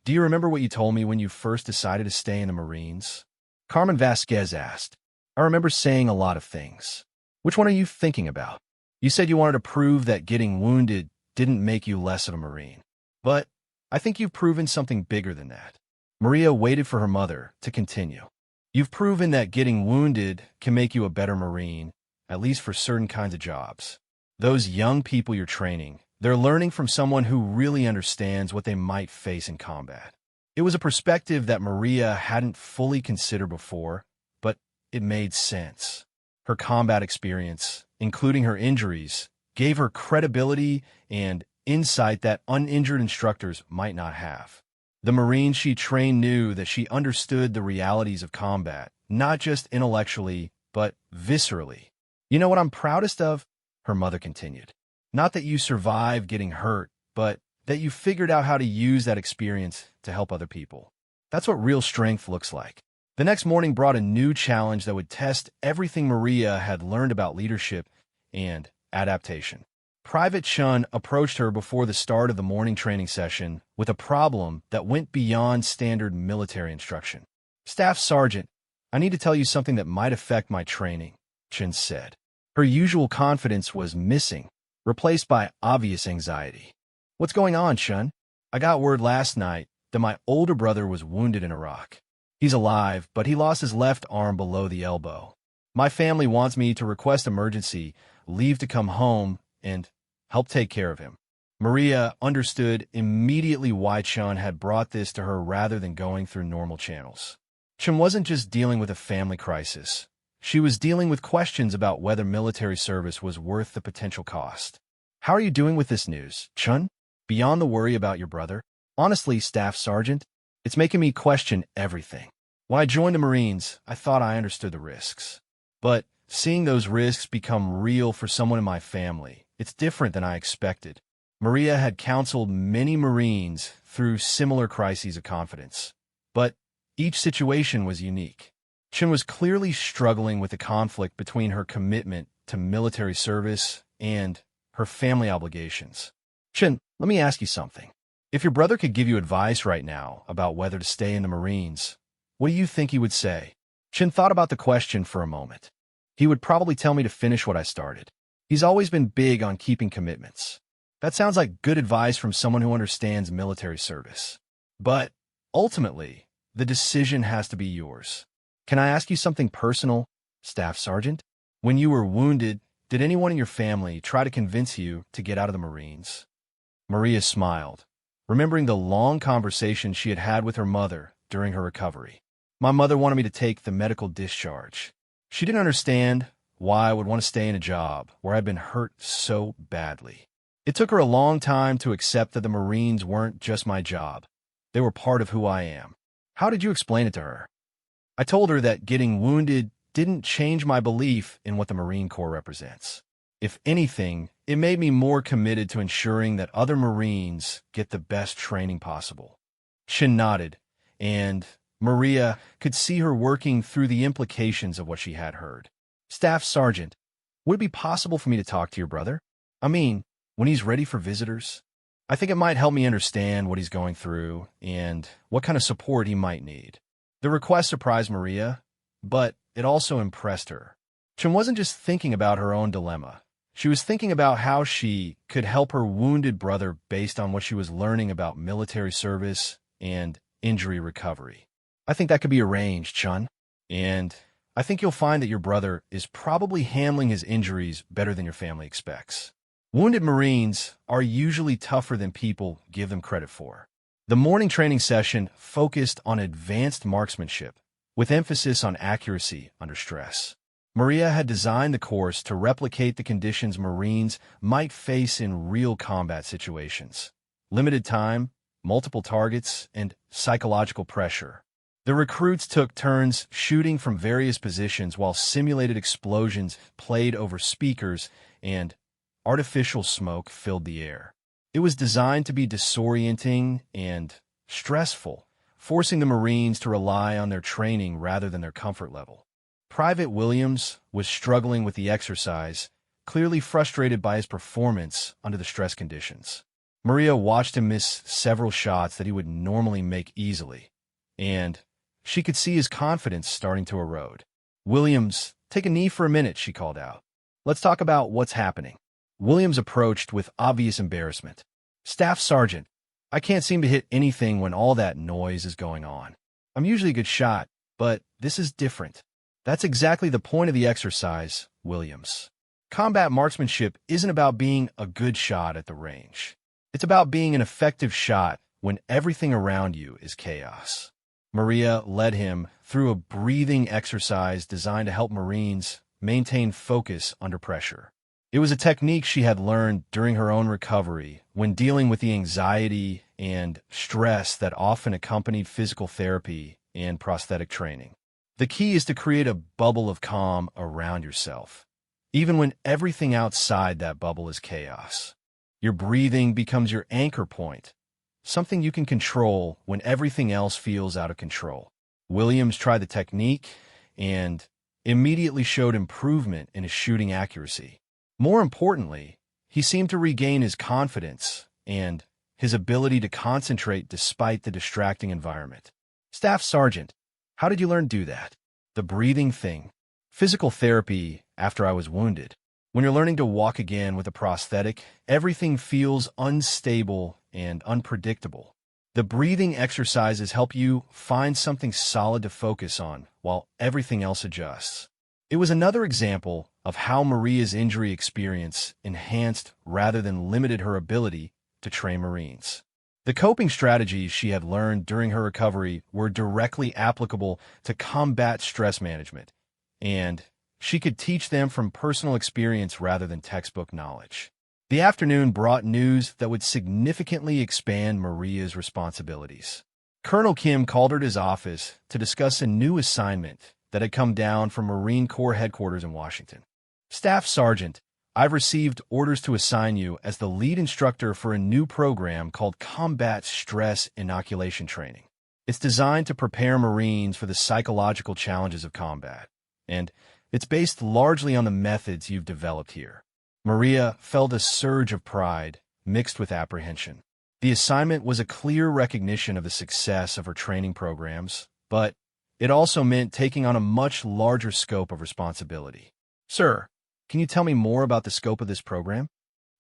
do you remember what you told me when you first decided to stay in the Marines? Carmen Vasquez asked. I remember saying a lot of things. Which one are you thinking about? You said you wanted to prove that getting wounded didn't make you less of a Marine. But I think you've proven something bigger than that. Maria waited for her mother to continue. You've proven that getting wounded can make you a better Marine, at least for certain kinds of jobs. Those young people you're training, they're learning from someone who really understands what they might face in combat. It was a perspective that Maria hadn't fully considered before, but it made sense. Her combat experience, including her injuries, gave her credibility and insight that uninjured instructors might not have. The Marines she trained knew that she understood the realities of combat, not just intellectually, but viscerally. You know what I'm proudest of? Her mother continued. Not that you survived getting hurt, but that you figured out how to use that experience to help other people. That's what real strength looks like. The next morning brought a new challenge that would test everything Maria had learned about leadership and adaptation. Private Chun approached her before the start of the morning training session with a problem that went beyond standard military instruction. Staff Sergeant, I need to tell you something that might affect my training, Chen said. Her usual confidence was missing, replaced by obvious anxiety. What's going on, Chen? I got word last night that my older brother was wounded in Iraq. He's alive, but he lost his left arm below the elbow. My family wants me to request emergency leave to come home and help take care of him. Maria understood immediately why Chen had brought this to her rather than going through normal channels. Chen wasn't just dealing with a family crisis. She was dealing with questions about whether military service was worth the potential cost. How are you doing with this news, Chen? Beyond the worry about your brother? Honestly, Staff Sergeant, it's making me question everything. When I joined the Marines, I thought I understood the risks. But seeing those risks become real for someone in my family, it's different than I expected. Maria had counseled many Marines through similar crises of confidence. But each situation was unique. Chen was clearly struggling with the conflict between her commitment to military service and her family obligations. Chen, let me ask you something. If your brother could give you advice right now about whether to stay in the Marines, what do you think he would say? Chen thought about the question for a moment. He would probably tell me to finish what I started. He's always been big on keeping commitments. That sounds like good advice from someone who understands military service. But ultimately, the decision has to be yours. Can I ask you something personal, Staff Sergeant? When you were wounded, did anyone in your family try to convince you to get out of the Marines? Maria smiled, remembering the long conversation she had had with her mother during her recovery. My mother wanted me to take the medical discharge. She didn't understand why I would want to stay in a job where I'd been hurt so badly. It took her a long time to accept that the Marines weren't just my job. They were part of who I am. How did you explain it to her? I told her that getting wounded didn't change my belief in what the Marine Corps represents. If anything, it made me more committed to ensuring that other Marines get the best training possible. Chen nodded, and Maria could see her working through the implications of what she had heard. Staff Sergeant, would it be possible for me to talk to your brother? I mean, when he's ready for visitors? I think it might help me understand what he's going through and what kind of support he might need. The request surprised Maria, but it also impressed her. Chen wasn't just thinking about her own dilemma. She was thinking about how she could help her wounded brother based on what she was learning about military service and injury recovery. I think that could be arranged, Chen. And I think you'll find that your brother is probably handling his injuries better than your family expects. Wounded Marines are usually tougher than people give them credit for. The morning training session focused on advanced marksmanship, with emphasis on accuracy under stress. Maria had designed the course to replicate the conditions Marines might face in real combat situations. Limited time, multiple targets, and psychological pressure. The recruits took turns shooting from various positions while simulated explosions played over speakers and artificial smoke filled the air. It was designed to be disorienting and stressful, forcing the Marines to rely on their training rather than their comfort level. Private Williams was struggling with the exercise, clearly frustrated by his performance under the stress conditions. Maria watched him miss several shots that he would normally make easily, and she could see his confidence starting to erode. Williams, take a knee for a minute, she called out. Let's talk about what's happening. Williams approached with obvious embarrassment. Staff Sergeant, I can't seem to hit anything when all that noise is going on. I'm usually a good shot, but this is different. That's exactly the point of the exercise, Williams. Combat marksmanship isn't about being a good shot at the range. It's about being an effective shot when everything around you is chaos. Maria led him through a breathing exercise designed to help Marines maintain focus under pressure. It was a technique she had learned during her own recovery when dealing with the anxiety and stress that often accompanied physical therapy and prosthetic training. The key is to create a bubble of calm around yourself, even when everything outside that bubble is chaos. Your breathing becomes your anchor point, something you can control when everything else feels out of control. Williams tried the technique and immediately showed improvement in his shooting accuracy. More importantly, he seemed to regain his confidence and his ability to concentrate despite the distracting environment. Staff Sergeant, How did you learn to do that? The breathing thing. Physical therapy after I was wounded. When you're learning to walk again with a prosthetic, everything feels unstable and unpredictable. The breathing exercises help you find something solid to focus on while everything else adjusts. It was another example of how Maria's injury experience enhanced rather than limited her ability to train Marines. The coping strategies she had learned during her recovery were directly applicable to combat stress management, and she could teach them from personal experience rather than textbook knowledge. The afternoon brought news that would significantly expand Maria's responsibilities. Colonel Kim called her to his office to discuss a new assignment that had come down from Marine Corps headquarters in Washington. Staff Sergeant, I've received orders to assign you as the lead instructor for a new program called Combat Stress Inoculation Training. It's designed to prepare Marines for the psychological challenges of combat, and it's based largely on the methods you've developed here. Maria felt a surge of pride mixed with apprehension. The assignment was a clear recognition of the success of her training programs, but it also meant taking on a much larger scope of responsibility. Sir, can you tell me more about the scope of this program?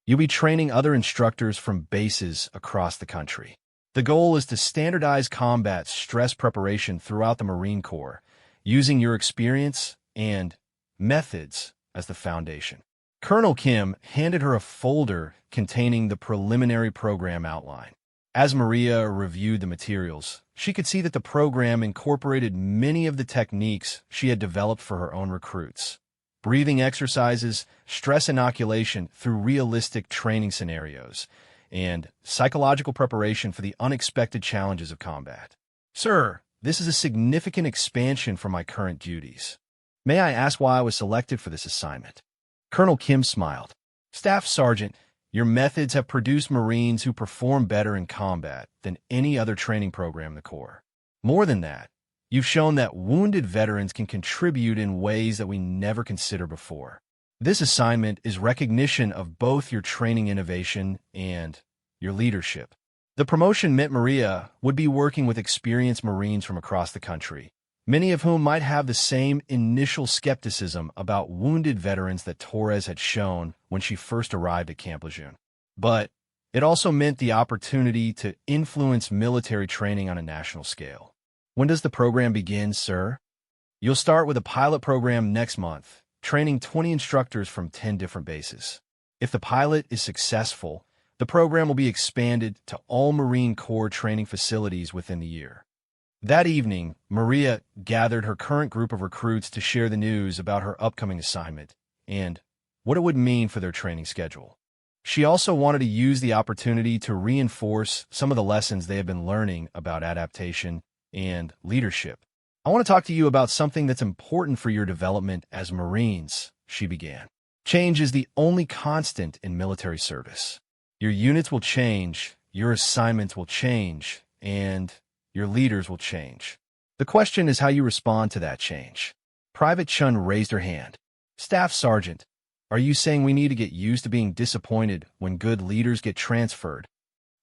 You'll be training other instructors from bases across the country. The goal is to standardize combat stress preparation throughout the Marine Corps, using your experience and methods as the foundation. Colonel Kim handed her a folder containing the preliminary program outline. As Maria reviewed the materials, she could see that the program incorporated many of the techniques she had developed for her own recruits. Breathing exercises, stress inoculation through realistic training scenarios, and psychological preparation for the unexpected challenges of combat. Sir, this is a significant expansion from my current duties. May I ask why I was selected for this assignment? Colonel Kim smiled. Staff Sergeant, your methods have produced Marines who perform better in combat than any other training program in the Corps. More than that, you've shown that wounded veterans can contribute in ways that we never considered before. This assignment is recognition of both your training innovation and your leadership. The promotion meant Maria would be working with experienced Marines from across the country, many of whom might have the same initial skepticism about wounded veterans that Torres had shown when she first arrived at Camp Lejeune. But it also meant the opportunity to influence military training on a national scale. When does the program begin, sir? You'll start with a pilot program next month, training 20 instructors from 10 different bases. If the pilot is successful, the program will be expanded to all Marine Corps training facilities within the year. That evening, Maria gathered her current group of recruits to share the news about her upcoming assignment and what it would mean for their training schedule. She also wanted to use the opportunity to reinforce some of the lessons they had been learning about adaptation and leadership. I want to talk to you about something that's important for your development as Marines, she began. Change is the only constant in military service. Your units will change, your assignments will change, and your leaders will change. The question is how you respond to that change. Private Chun raised her hand. Staff Sergeant, are you saying we need to get used to being disappointed when good leaders get transferred?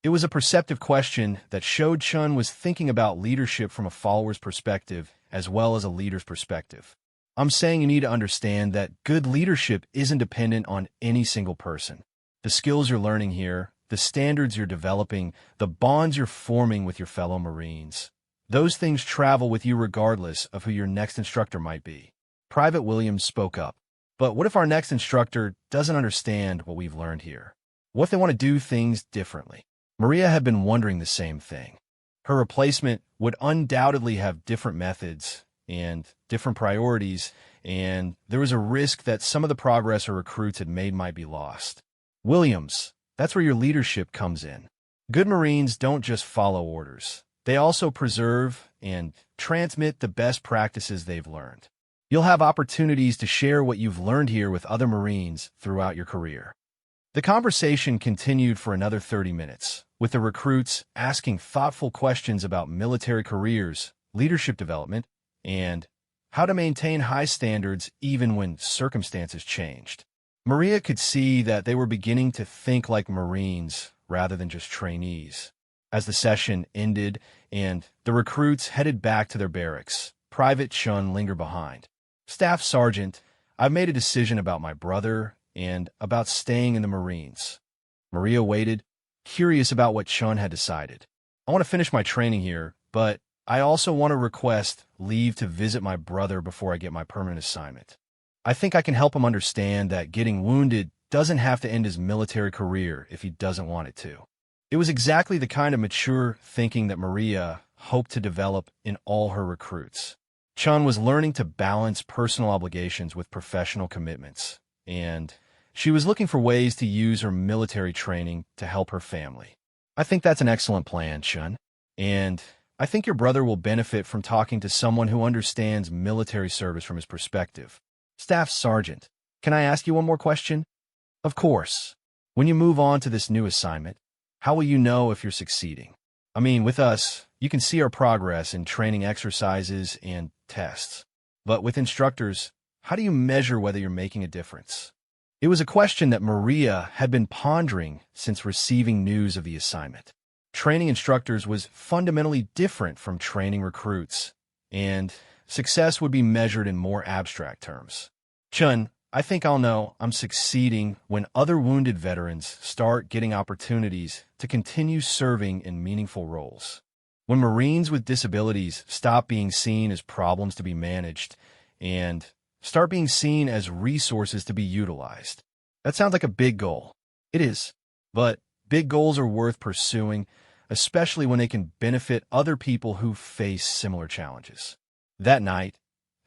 It was a perceptive question that showed Chun was thinking about leadership from a follower's perspective as well as a leader's perspective. I'm saying you need to understand that good leadership isn't dependent on any single person. The skills you're learning here, the standards you're developing, the bonds you're forming with your fellow Marines, those things travel with you regardless of who your next instructor might be. Private Williams spoke up. But what if our next instructor doesn't understand what we've learned here? What if they want to do things differently? Maria had been wondering the same thing. Her replacement would undoubtedly have different methods and different priorities, and there was a risk that some of the progress her recruits had made might be lost. Williams, that's where your leadership comes in. Good Marines don't just follow orders. They also preserve and transmit the best practices they've learned. You'll have opportunities to share what you've learned here with other Marines throughout your career. The conversation continued for another 30 minutes, with the recruits asking thoughtful questions about military careers, leadership development, and how to maintain high standards even when circumstances changed. Maria could see that they were beginning to think like Marines rather than just trainees. As the session ended and the recruits headed back to their barracks, Private Chun lingered behind. Staff Sergeant, I've made a decision about my brother and about staying in the Marines. Maria waited, curious about what Chun had decided. I want to finish my training here, but I also want to request leave to visit my brother before I get my permanent assignment. I think I can help him understand that getting wounded doesn't have to end his military career if he doesn't want it to. It was exactly the kind of mature thinking that Maria hoped to develop in all her recruits. Chun was learning to balance personal obligations with professional commitments, and she was looking for ways to use her military training to help her family. I think that's an excellent plan, Chun, and I think your brother will benefit from talking to someone who understands military service from his perspective. Staff Sergeant, can I ask you one more question? Of course. When you move on to this new assignment, how will you know if you're succeeding? I mean, with us, you can see our progress in training exercises and tests. But with instructors, how do you measure whether you're making a difference? It was a question that Maria had been pondering since receiving news of the assignment. Training instructors was fundamentally different from training recruits, and success would be measured in more abstract terms. Chun, I think I'll know I'm succeeding when other wounded veterans start getting opportunities to continue serving in meaningful roles. When Marines with disabilities stop being seen as problems to be managed and start being seen as resources to be utilized. That sounds like a big goal. It is, but big goals are worth pursuing, especially when they can benefit other people who face similar challenges. That night,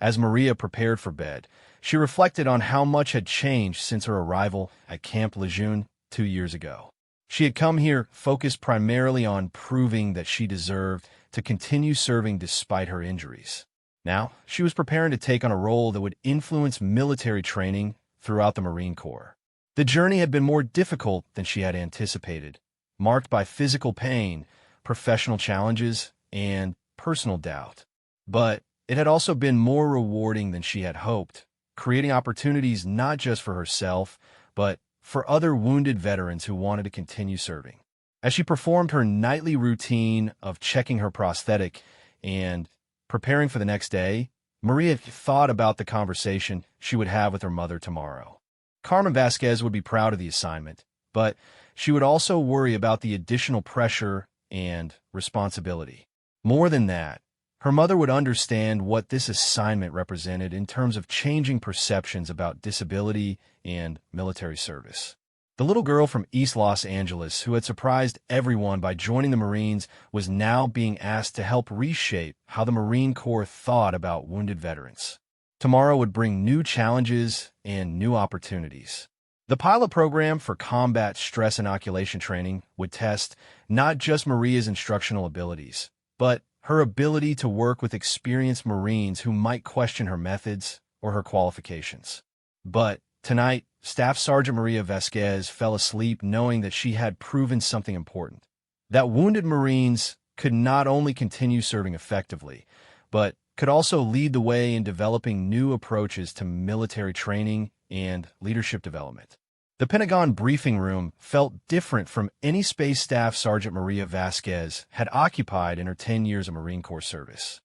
as Maria prepared for bed, she reflected on how much had changed since her arrival at Camp Lejeune 2 years ago. She had come here focused primarily on proving that she deserved to continue serving despite her injuries. Now, she was preparing to take on a role that would influence military training throughout the Marine Corps. The journey had been more difficult than she had anticipated, marked by physical pain, professional challenges, and personal doubt. But it had also been more rewarding than she had hoped, creating opportunities not just for herself, but for other wounded veterans who wanted to continue serving. As she performed her nightly routine of checking her prosthetic and preparing for the next day, Maria thought about the conversation she would have with her mother tomorrow. Carmen Vasquez would be proud of the assignment, but she would also worry about the additional pressure and responsibility. More than that, her mother would understand what this assignment represented in terms of changing perceptions about disability and military service. The little girl from East Los Angeles who had surprised everyone by joining the Marines was now being asked to help reshape how the Marine Corps thought about wounded veterans. Tomorrow would bring new challenges and new opportunities. The pilot program for combat stress inoculation training would test not just Maria's instructional abilities, but her ability to work with experienced Marines who might question her methods or her qualifications. But tonight, Staff Sergeant Maria Vasquez fell asleep knowing that she had proven something important. That wounded Marines could not only continue serving effectively, but could also lead the way in developing new approaches to military training and leadership development. The Pentagon briefing room felt different from any space Staff Sergeant Maria Vasquez had occupied in her 10 years of Marine Corps service.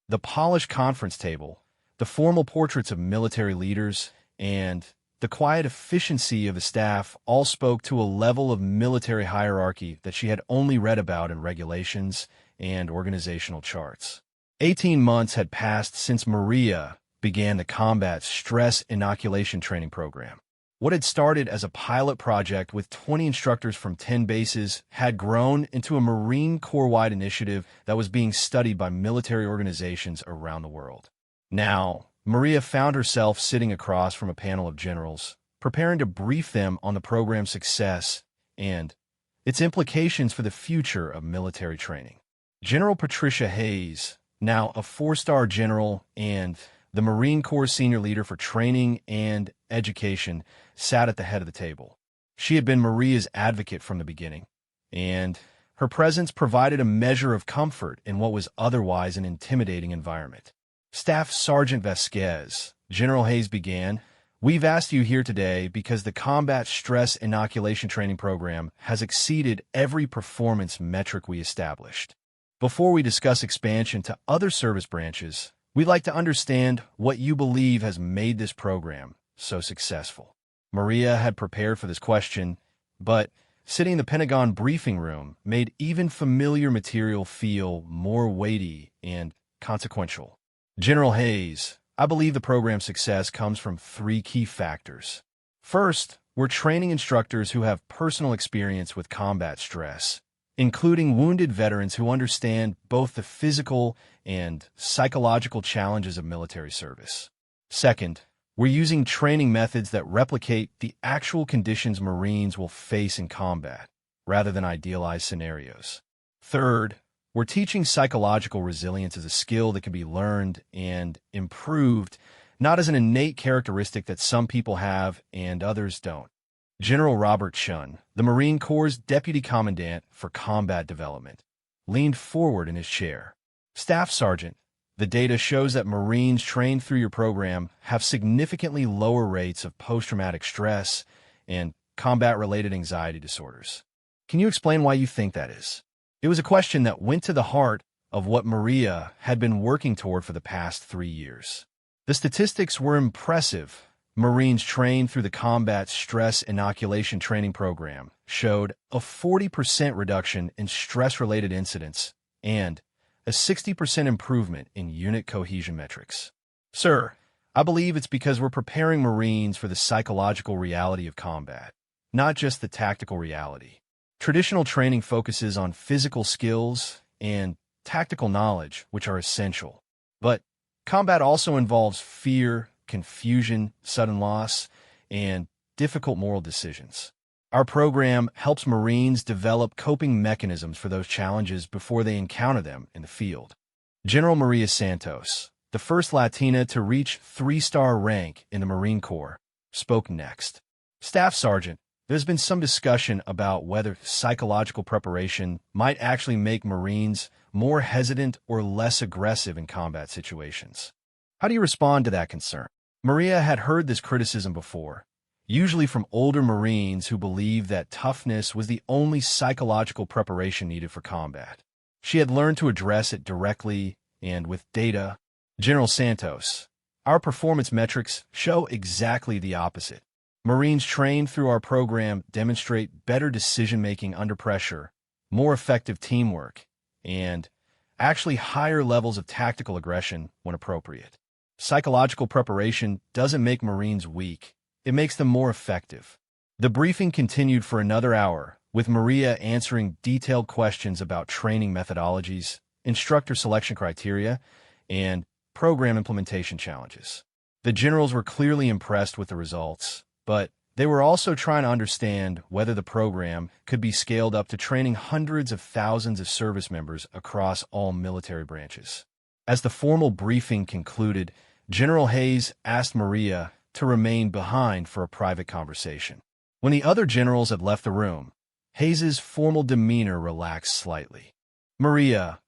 The polished conference table, the formal portraits of military leaders, and the quiet efficiency of the staff all spoke to a level of military hierarchy that she had only read about in regulations and organizational charts. 18 months had passed since Maria began the combat stress inoculation training program. What had started as a pilot project with 20 instructors from 10 bases had grown into a Marine Corps-wide initiative that was being studied by military organizations around the world. Now, Maria found herself sitting across from a panel of generals, preparing to brief them on the program's success and its implications for the future of military training. General Patricia Hayes, now a 4-star general and the Marine Corps senior leader for training and education, sat at the head of the table. She had been Maria's advocate from the beginning, and her presence provided a measure of comfort in what was otherwise an intimidating environment. Staff Sergeant Vasquez, General Hayes began, "We've asked you here today because the Combat Stress Inoculation Training Program has exceeded every performance metric we established. Before we discuss expansion to other service branches, We'd like to understand what you believe has made this program so successful. Maria had prepared for this question, but sitting in the Pentagon briefing room made even familiar material feel more weighty and consequential. General Hayes, I believe the program's success comes from three key factors. First, we're training instructors who have personal experience with combat stress, including wounded veterans who understand both the physical and psychological challenges of military service. Second, we're using training methods that replicate the actual conditions Marines will face in combat, rather than idealized scenarios. Third, we're teaching psychological resilience as a skill that can be learned and improved, not as an innate characteristic that some people have and others don't. General Robert Chun, the Marine Corps' Deputy Commandant for Combat Development, leaned forward in his chair. Staff Sergeant, the data shows that Marines trained through your program have significantly lower rates of post-traumatic stress and combat-related anxiety disorders. Can you explain why you think that is? It was a question that went to the heart of what Maria had been working toward for the past 3 years. The statistics were impressive. Marines trained through the Combat Stress Inoculation Training Program showed a 40% reduction in stress-related incidents and a 60% improvement in unit cohesion metrics. Sir, I believe it's because we're preparing Marines for the psychological reality of combat, not just the tactical reality. Traditional training focuses on physical skills and tactical knowledge, which are essential. But combat also involves fear, confusion, sudden loss, and difficult moral decisions. Our program helps Marines develop coping mechanisms for those challenges before they encounter them in the field. General Maria Santos, the first Latina to reach 3-star rank in the Marine Corps, spoke next. Staff Sergeant, there's been some discussion about whether psychological preparation might actually make Marines more hesitant or less aggressive in combat situations. How do you respond to that concern? Maria had heard this criticism before, usually from older Marines who believed that toughness was the only psychological preparation needed for combat. She had learned to address it directly and with data. General Santos, our performance metrics show exactly the opposite. Marines trained through our program demonstrate better decision-making under pressure, more effective teamwork, and actually higher levels of tactical aggression when appropriate. Psychological preparation doesn't make Marines weak. It makes them more effective. The briefing continued for another hour, with Maria answering detailed questions about training methodologies, instructor selection criteria, and program implementation challenges. The generals were clearly impressed with the results, but they were also trying to understand whether the program could be scaled up to training hundreds of thousands of service members across all military branches. As the formal briefing concluded, General Hayes asked Maria to remain behind for a private conversation. When the other generals had left the room, Hayes's formal demeanor relaxed slightly. Maria,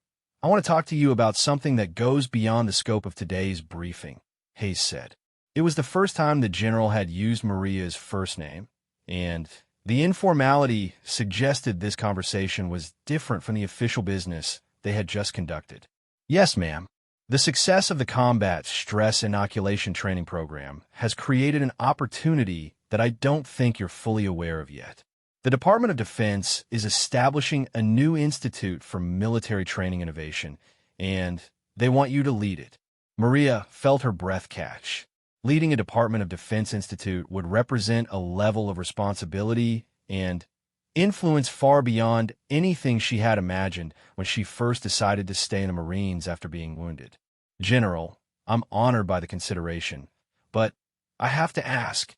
I want to talk to you about something that goes beyond the scope of today's briefing, Hayes said. It was the first time the general had used Maria's first name, and the informality suggested this conversation was different from the official business they had just conducted. Yes, ma'am. The success of the Combat Stress Inoculation Training Program has created an opportunity that I don't think you're fully aware of yet. The Department of Defense is establishing a new institute for military training innovation, and they want you to lead it. Maria felt her breath catch. Leading a Department of Defense institute would represent a level of responsibility and influence far beyond anything she had imagined when she first decided to stay in the Marines after being wounded. General, I'm honored by the consideration, but I have to ask,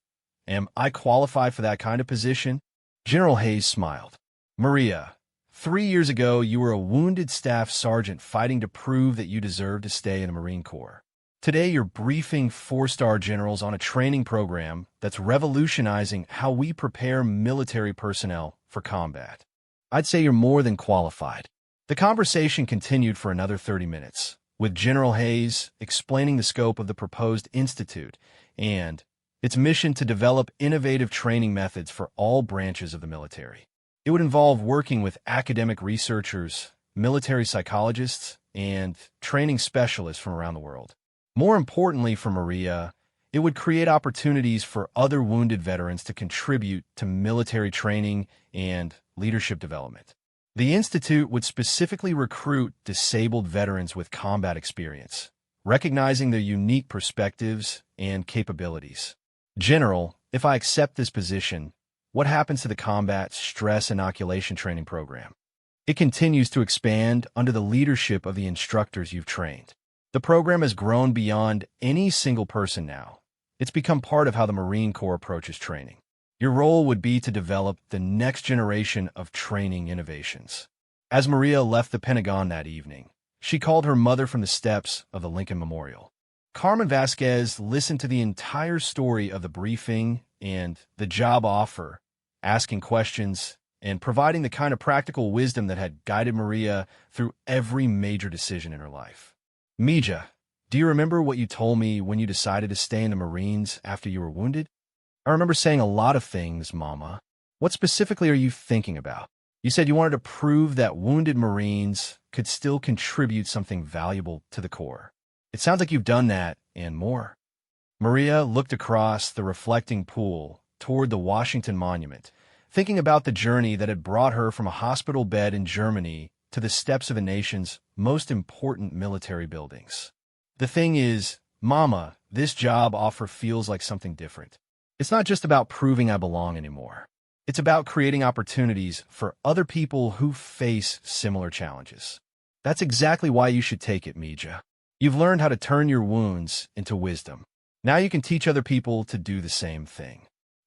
am I qualified for that kind of position? General Hayes smiled. Maria, 3 years ago you were a wounded staff sergeant fighting to prove that you deserve to stay in the Marine Corps. Today, you're briefing 4-star generals on a training program that's revolutionizing how we prepare military personnel for combat. I'd say you're more than qualified. The conversation continued for another 30 minutes, with General Hayes explaining the scope of the proposed institute and its mission to develop innovative training methods for all branches of the military. It would involve working with academic researchers, military psychologists, and training specialists from around the world. More importantly for Maria, it would create opportunities for other wounded veterans to contribute to military training and leadership development. The Institute would specifically recruit disabled veterans with combat experience, recognizing their unique perspectives and capabilities. General, if I accept this position, what happens to the combat stress inoculation training program? It continues to expand under the leadership of the instructors you've trained. The program has grown beyond any single person now. It's become part of how the Marine Corps approaches training. Your role would be to develop the next generation of training innovations. As Maria left the Pentagon that evening, she called her mother from the steps of the Lincoln Memorial. Carmen Vasquez listened to the entire story of the briefing and the job offer, asking questions and providing the kind of practical wisdom that had guided Maria through every major decision in her life. Mija, do you remember what you told me when you decided to stay in the Marines after you were wounded? I remember saying a lot of things, Mama. What specifically are you thinking about? You said you wanted to prove that wounded Marines could still contribute something valuable to the Corps. It sounds like you've done that and more. Maria looked across the reflecting pool toward the Washington Monument, thinking about the journey that had brought her from a hospital bed in Germany to the steps of the nation's most important military buildings. The thing is, Mama, this job offer feels like something different. It's not just about proving I belong anymore. It's about creating opportunities for other people who face similar challenges. That's exactly why you should take it, Mija. You've learned how to turn your wounds into wisdom. Now you can teach other people to do the same thing.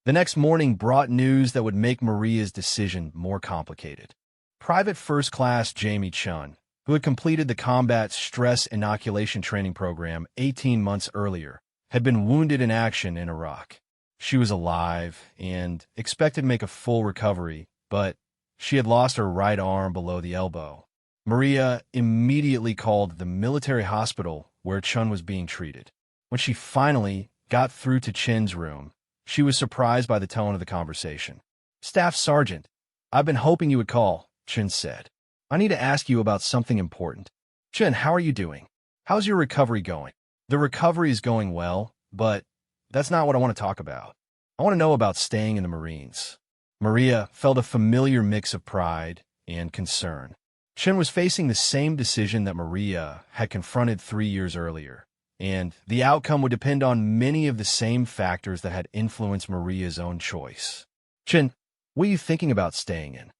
The next morning brought news that would make Maria's decision more complicated. Private First Class Jamie Chun, who had completed the Combat Stress Inoculation Training Program 18 months earlier, had been wounded in action in Iraq. She was alive and expected to make a full recovery, but she had lost her right arm below the elbow. Maria immediately called the military hospital where Chun was being treated. When she finally got through to Chin's room, she was surprised by the tone of the conversation. "Staff Sergeant, I've been hoping you would call," Chin said. "I need to ask you about something important." "Chin, how are you doing? How's your recovery going?" "The recovery is going well, but that's not what I want to talk about. I want to know about staying in the Marines." Maria felt a familiar mix of pride and concern. Chin was facing the same decision that Maria had confronted 3 years earlier, and the outcome would depend on many of the same factors that had influenced Maria's own choice. "Chin, what are you thinking about staying in?"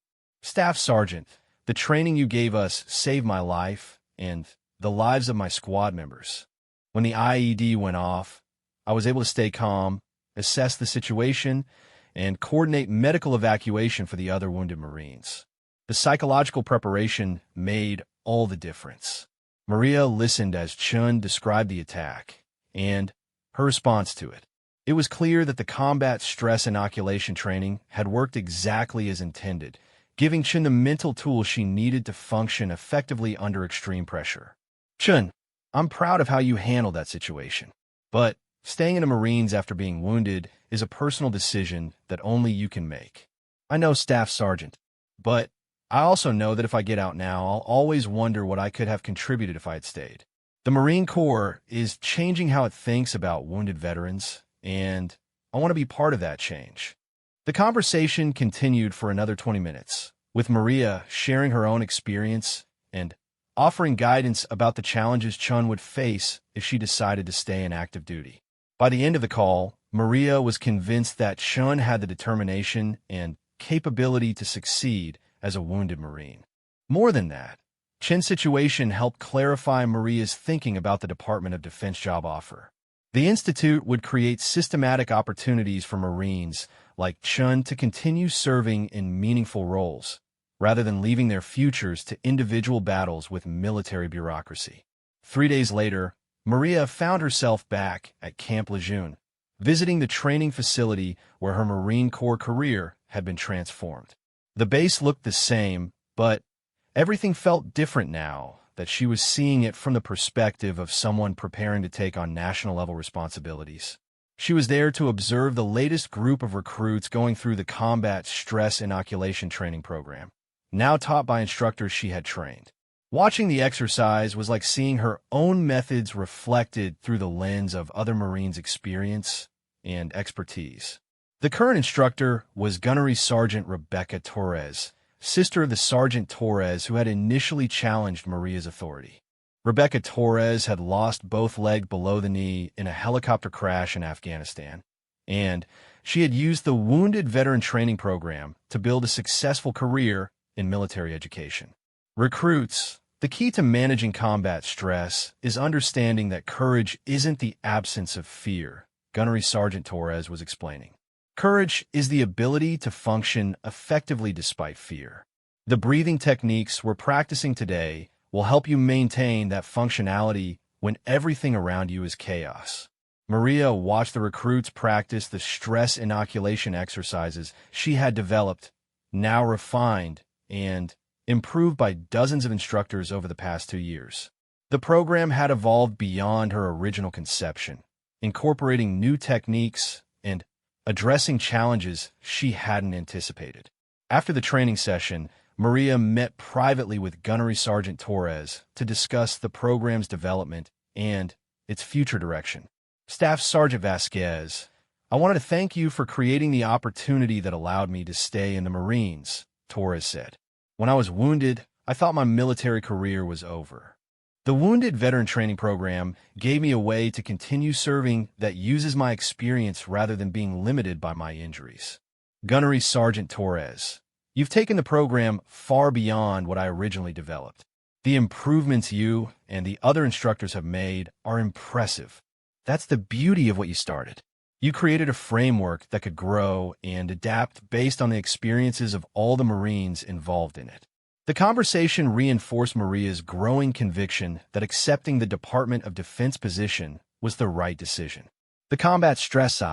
"Staff Sergeant, the training you gave us saved my life and the lives of my squad members. When the IED went off, I was able to stay calm, assess the situation, and coordinate medical evacuation for the other wounded Marines. The psychological preparation made all the difference." Maria listened as Chun described the attack and her response to it. It was clear that the combat stress inoculation training had worked exactly as intended, giving Chun the mental tools she needed to function effectively under extreme pressure. "Chun, I'm proud of how you handled that situation, but staying in the Marines after being wounded is a personal decision that only you can make." "I know, Staff Sergeant, but I also know that if I get out now, I'll always wonder what I could have contributed if I had stayed. The Marine Corps is changing how it thinks about wounded veterans, and I want to be part of that change." The conversation continued for another 20 minutes, with Maria sharing her own experience and offering guidance about the challenges Chun would face if she decided to stay in active duty. By the end of the call, Maria was convinced that Chun had the determination and capability to succeed as a wounded Marine. More than that, Chin's situation helped clarify Maria's thinking about the Department of Defense job offer. The Institute would create systematic opportunities for Marines like Chun to continue serving in meaningful roles, rather than leaving their futures to individual battles with military bureaucracy. 3 days later, Maria found herself back at Camp Lejeune, visiting the training facility where her Marine Corps career had been transformed. The base looked the same, but everything felt different now that she was seeing it from the perspective of someone preparing to take on national-level responsibilities. She was there to observe the latest group of recruits going through the Combat Stress Inoculation Training Program, now taught by instructors she had trained. Watching the exercise was like seeing her own methods reflected through the lens of other Marines' experience and expertise. The current instructor was Gunnery Sergeant Rebecca Torres, sister of the Sergeant Torres who had initially challenged Maria's authority. Rebecca Torres had lost both legs below the knee in a helicopter crash in Afghanistan, and she had used the Wounded Veteran Training Program to build a successful career in military education. Recruits, the key to managing combat stress is understanding that courage isn't the absence of fear, Gunnery Sergeant Torres was explaining. Courage is the ability to function effectively despite fear. The breathing techniques we're practicing today will help you maintain that functionality when everything around you is chaos. Maria watched the recruits practice the stress inoculation exercises she had developed, now refined and improved by dozens of instructors over the past 2 years. The program had evolved beyond her original conception, incorporating new techniques and addressing challenges she hadn't anticipated. After the training session, Maria met privately with Gunnery Sergeant Torres to discuss the program's development and its future direction. Staff Sergeant Vasquez, I wanted to thank you for creating the opportunity that allowed me to stay in the Marines, Torres said. When I was wounded, I thought my military career was over. The Wounded Veteran Training Program gave me a way to continue serving that uses my experience rather than being limited by my injuries. Gunnery Sergeant Torres, you've taken the program far beyond what I originally developed. The improvements you and the other instructors have made are impressive. That's the beauty of what you started. You created a framework that could grow and adapt based on the experiences of all the Marines involved in it. The conversation reinforced Maria's growing conviction that accepting the Department of Defense position was the right decision. The combat stress